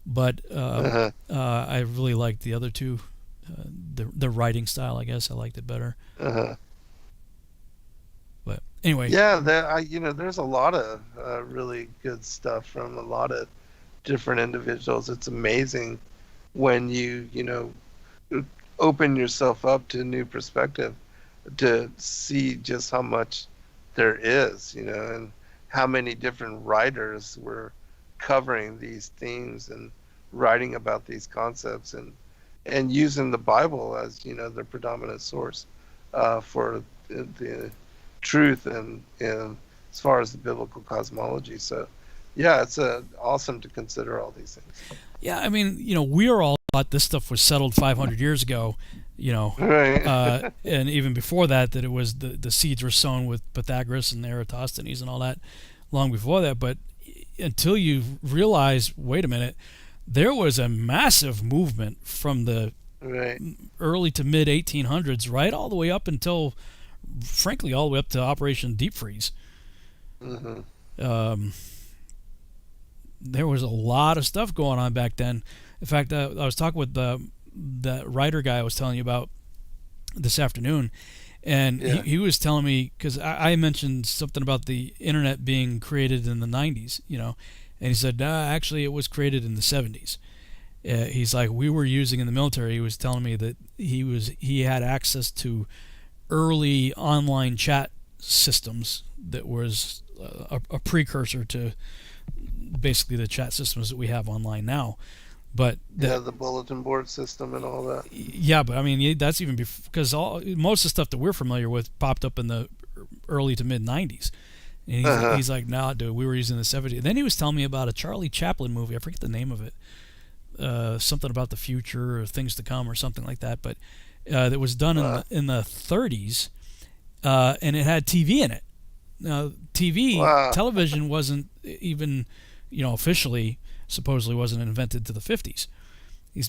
but I really liked the other two. The writing style, I guess, I liked it better. But anyway, there's a lot of really good stuff from a lot of different individuals. It's amazing when you open yourself up to a new perspective to see just how much there is, and how many different writers were covering these themes and writing about these concepts and using the Bible as their predominant source for the truth and as far as the biblical cosmology. So it's awesome to consider all these things. Yeah, I mean, we are all thought this stuff was settled 500 years ago, right. And even before that it was the seeds were sown with Pythagoras and Eratosthenes and all that long before that. But until you realize, wait a minute, there was a massive movement from the early to mid 1800s, right all the way up until, frankly, all the way up to Operation Deep Freeze. Mm-hmm. There was a lot of stuff going on back then. In fact, I was talking with that writer guy I was telling you about this afternoon, and he was telling me, because I mentioned something about the internet being created in the 90s, and he said, actually, it was created in the 70s. He's like, we were using in the military. He was telling me that he had access to early online chat systems that was a precursor to basically the chat systems that we have online now. But the bulletin board system and all that. Yeah, but I mean that's even because most of the stuff that we're familiar with popped up in the early to mid '90s, and he's like, "Nah, dude, we were using the '70s." And then he was telling me about a Charlie Chaplin movie. I forget the name of it. Something about the future or things to come or something like that. But that was done in the '30s, and it had TV in it. Now, television wasn't even, officially, supposedly wasn't invented to the '50s.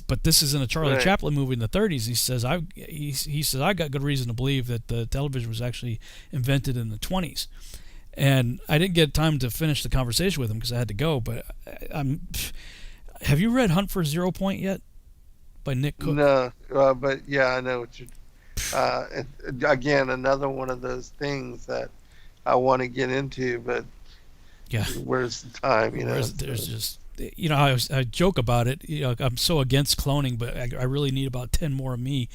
But this is in a Charlie Chaplin movie in the '30s. He says he says I got good reason to believe that the television was actually invented in the '20s. And I didn't get time to finish the conversation with him because I had to go. But have you read Hunt for Zero Point yet? By Nick Cook? No, but yeah, I know what you're. Again, another one of those things that I want to get into, but where's the time? There's just. I joke about it. I'm so against cloning, but I really need about 10 more of me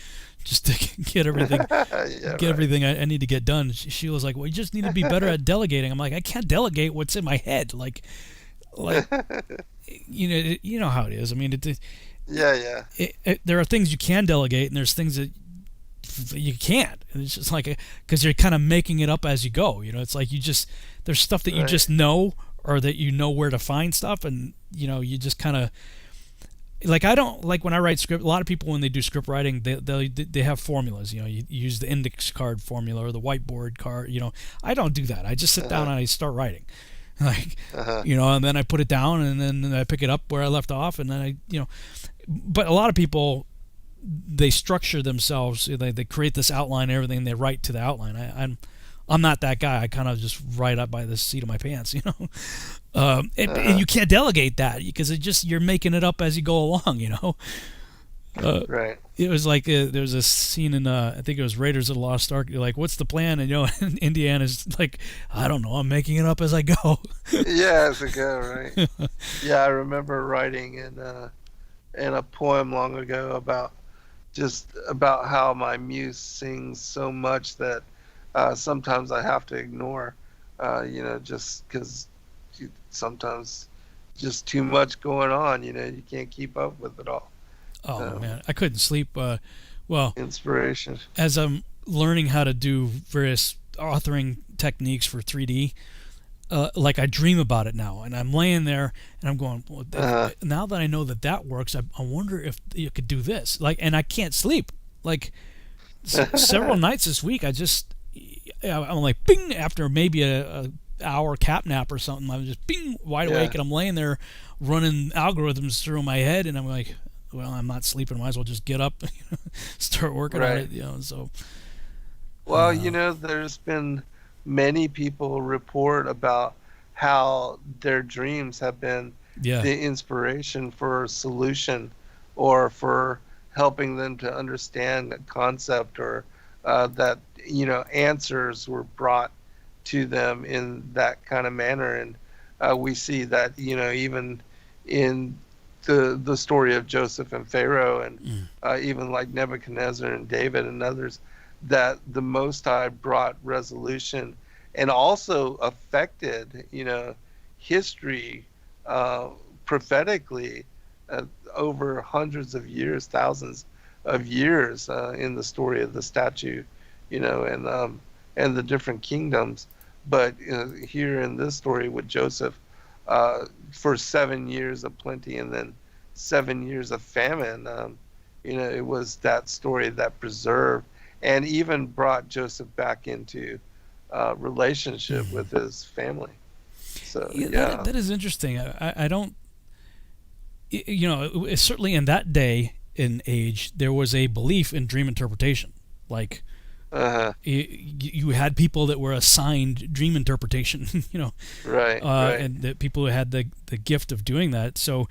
just to get everything, everything I need to get done. Sheila's like, "Well, you just need to be better at delegating." I'm like, "I can't delegate what's in my head." Like, you know how it is. I mean, there are things you can delegate, and there's things that you can't. And it's just like because you're kind of making it up as you go. It's like there's stuff that you just know. Or that you know where to find stuff, and you just kind of like I don't like when I write script. A lot of people when they do script writing, they have formulas. You use the index card formula or the whiteboard card. I don't do that. I just sit down and I start writing, and then I put it down and then I pick it up where I left off, and then But a lot of people they structure themselves. They create this outline, and everything. And they write to the outline. I'm not that guy. I kind of just write up by the seat of my pants, and you can't delegate that because you're making it up as you go along, Right. It was like there was a scene in I think it was Raiders of the Lost Ark. You're like, what's the plan? And and Indiana's like, I don't know. I'm making it up as I go. Yeah, as I go, right. Yeah, I remember writing in a poem long ago about how my muse sings so much that. Sometimes I have to ignore, just because sometimes just too much going on. You can't keep up with it all. Oh man, I couldn't sleep. Inspiration. As I'm learning how to do various authoring techniques for 3D, like I dream about it now, and I'm laying there and I'm going, well, now that I know that works, I wonder if you could do this. And I can't sleep. Several nights this week, I'm like, bing, after maybe a hour cap nap or something, I'm just bing, wide awake, and I'm laying there running algorithms through my head, and I'm like, well, I'm not sleeping, might as well just get up, start working on it, so. Well, there's been many people report about how their dreams have been the inspiration for a solution or for helping them to understand a concept or that answers were brought to them in that kind of manner, and we see that even in the story of Joseph and Pharaoh, and even like Nebuchadnezzar and David and others, that the Most High brought resolution and also affected history prophetically over hundreds of years, thousands of years in the story of the statue, and the different kingdoms. But here in this story with Joseph, for 7 years of plenty and then 7 years of famine, it was that story that preserved and even brought Joseph back into relationship with his family. So that is interesting. I don't, certainly in that day and age, there was a belief in dream interpretation. Like, you had people that were assigned dream interpretation, right. And the people who had the gift of doing that. So,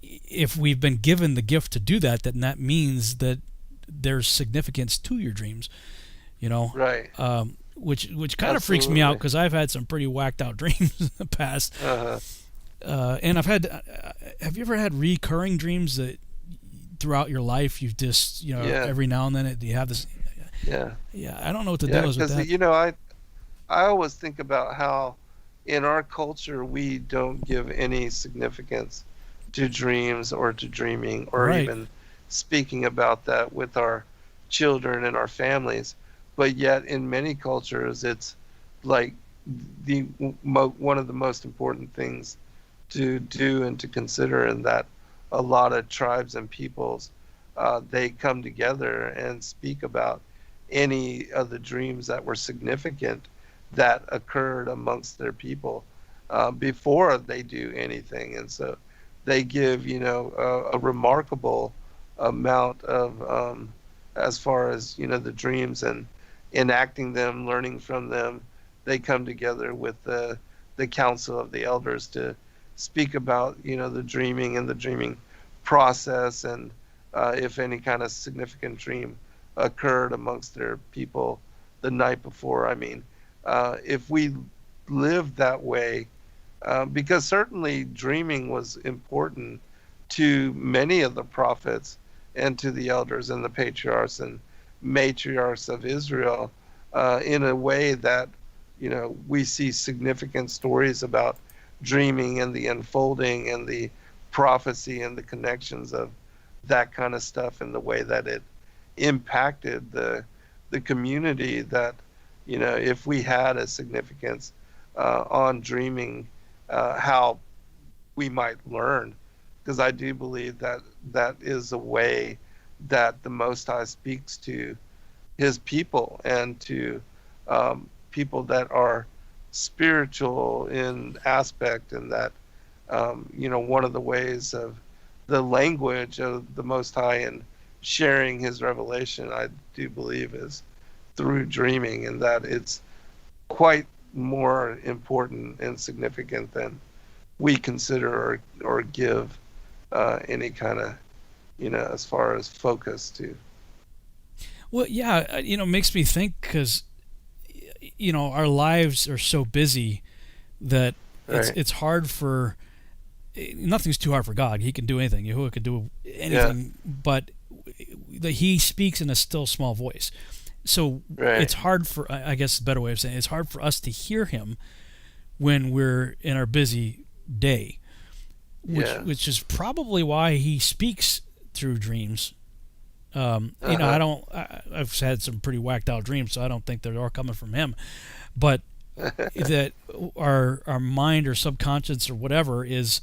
if we've been given the gift to do that, then that means that there's significance to your dreams, right. Which kind of freaks me out because I've had some pretty whacked out dreams in the past. And I've had. Have you ever had recurring dreams that throughout your life you've just every now and then you have this? Yeah. I don't know what the deal is with that. I always think about how in our culture we don't give any significance to dreams or to dreaming, or Right. even speaking about that with our children and our families. But yet in many cultures it's like one of the most important things to do and to consider, in that a lot of tribes and peoples, they come together and speak about any of the dreams that were significant that occurred amongst their people before they do anything. And so they give, a remarkable amount of, as far as, the dreams and enacting them, learning from them. They come together with the council of the elders to speak about, the dreaming and the dreaming process, and if any kind of significant dream occurred amongst their people the night before. I mean, if we live that way, because certainly dreaming was important to many of the prophets and to the elders and the patriarchs and matriarchs of Israel, in a way that, we see significant stories about dreaming and the unfolding and the prophecy and the connections of that kind of stuff, and the way that it impacted the community. That, if we had a significance on dreaming, how we might learn, because I do believe that that is a way that the Most High speaks to his people, and to people that are spiritual in aspect, and that one of the ways of the language of the Most High and sharing his revelation, I do believe, is through dreaming, and that it's quite more important and significant than we consider or give any kind of, as far as focus to. Well, yeah, it makes me think, because, our lives are so busy that Right. it's hard for, nothing's too hard for God. He can do anything. Yahuwah can do anything, but he speaks in a still small voice. So Right. it's hard for, I guess a better way of saying it, it's hard for us to hear him when we're in our busy day, which is probably why he speaks through dreams. I've had some pretty whacked out dreams, so I don't think they're all coming from him, but that our mind or subconscious or whatever is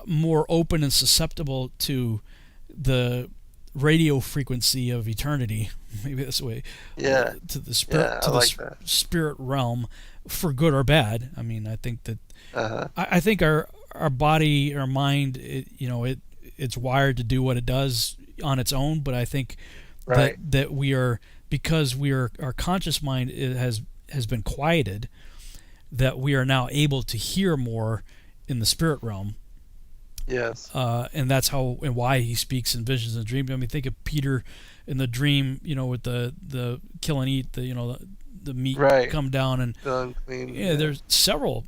more open and susceptible to the radio frequency of eternity, maybe that's the way, to the spirit, spirit realm, for good or bad. I mean, I think that I think our body, our mind, it's wired to do what it does on its own, but I think that we are, because our conscious mind has been quieted, that we are now able to hear more in the spirit realm. Yes. And that's how and why he speaks in visions and dreams. I mean, think of Peter in the dream, with the kill and eat, the meat come down, and unclean, there's several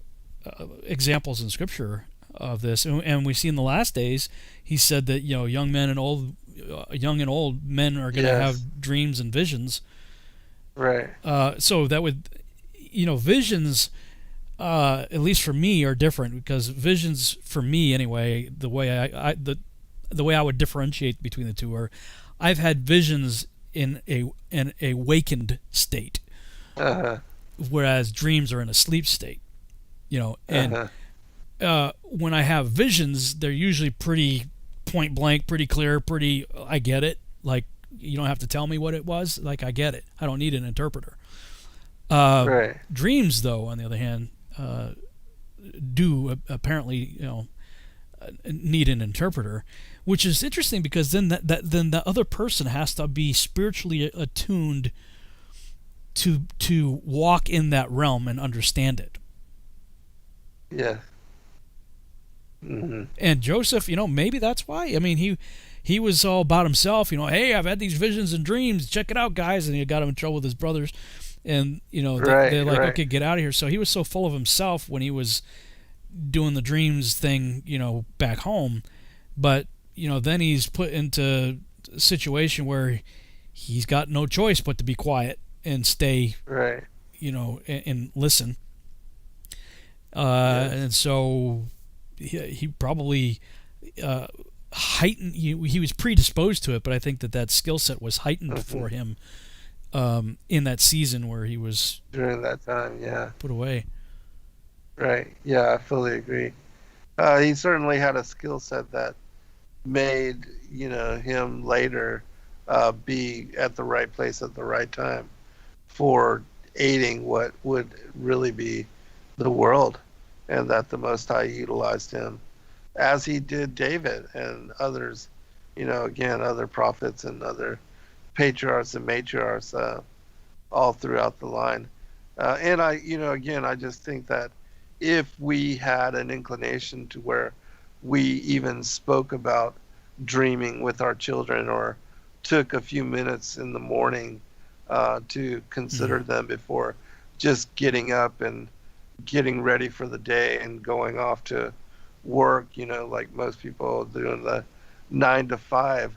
examples in Scripture of this, and we see in the last days, he said that young and old men are going to have dreams and visions. Right. So that would, visions, at least for me, are different, because visions, for me anyway, the way the way I would differentiate between the two are, I've had visions in a wakened state, whereas dreams are in a sleep state. And when I have visions, they're usually pretty point blank, pretty clear, I get it. Like, you don't have to tell me what it was. Like, I get it. I don't need an interpreter. Dreams, though, on the other hand, do apparently, need an interpreter, which is interesting, because then then the other person has to be spiritually attuned to walk in that realm and understand it. Yeah. Mm-hmm. And Joseph, maybe that's why. I mean, he was all about himself. Hey, I've had these visions and dreams. Check it out, guys. And he got him in trouble with his brothers. And they're like, okay, get out of here. So he was so full of himself when he was doing the dreams thing, back home. But then he's put into a situation where he's got no choice but to be quiet and stay, and listen. And so he probably heightened. He was predisposed to it, but I think that skill set was heightened for him in that season where he was during that time. Yeah, put away. Right. Yeah, I fully agree. He certainly had a skill set that made him later be at the right place at the right time for aiding what would really be the world, and that the Most High utilized him as he did David and others, again, other prophets and other patriarchs and matriarchs all throughout the line. And I just think that if we had an inclination to where we even spoke about dreaming with our children or took a few minutes in the morning to consider them before just getting up and getting ready for the day and going off to work, like most people doing the 9 to 5,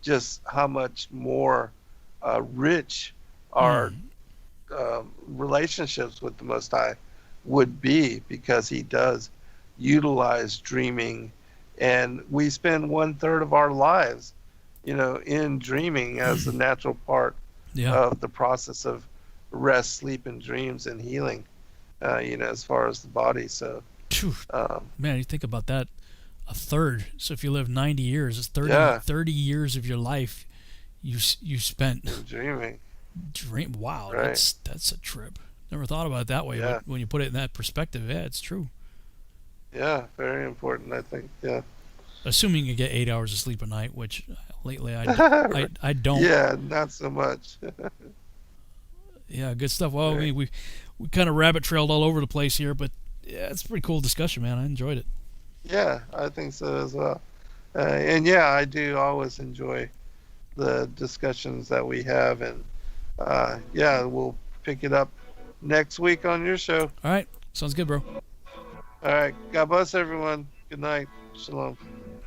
just how much more rich our relationships with the Most High would be, because he does utilize dreaming, and we spend 1/3 of our lives in dreaming as a natural part of the process of rest, sleep, and dreams and healing, as far as the body. So man, you think about that, 1/3. So if you live 90 years, it's 30 years of your life you spent dreaming. Wow, right. That's a trip. Never thought about it that way, but when you put it in that perspective, yeah, it's true. Yeah, very important, I think. Yeah. Assuming you get 8 hours of sleep a night, which lately I don't. Yeah, not so much. Yeah, good stuff. Well, I mean, we kind of rabbit trailed all over the place here, but yeah, it's a pretty cool discussion, man. I enjoyed it. Yeah, I think so as well. And yeah, I do always enjoy the discussions that we have, and yeah, we'll pick it up next week on your show. All right, sounds good, bro. All right, God bless everyone. Good night. Shalom.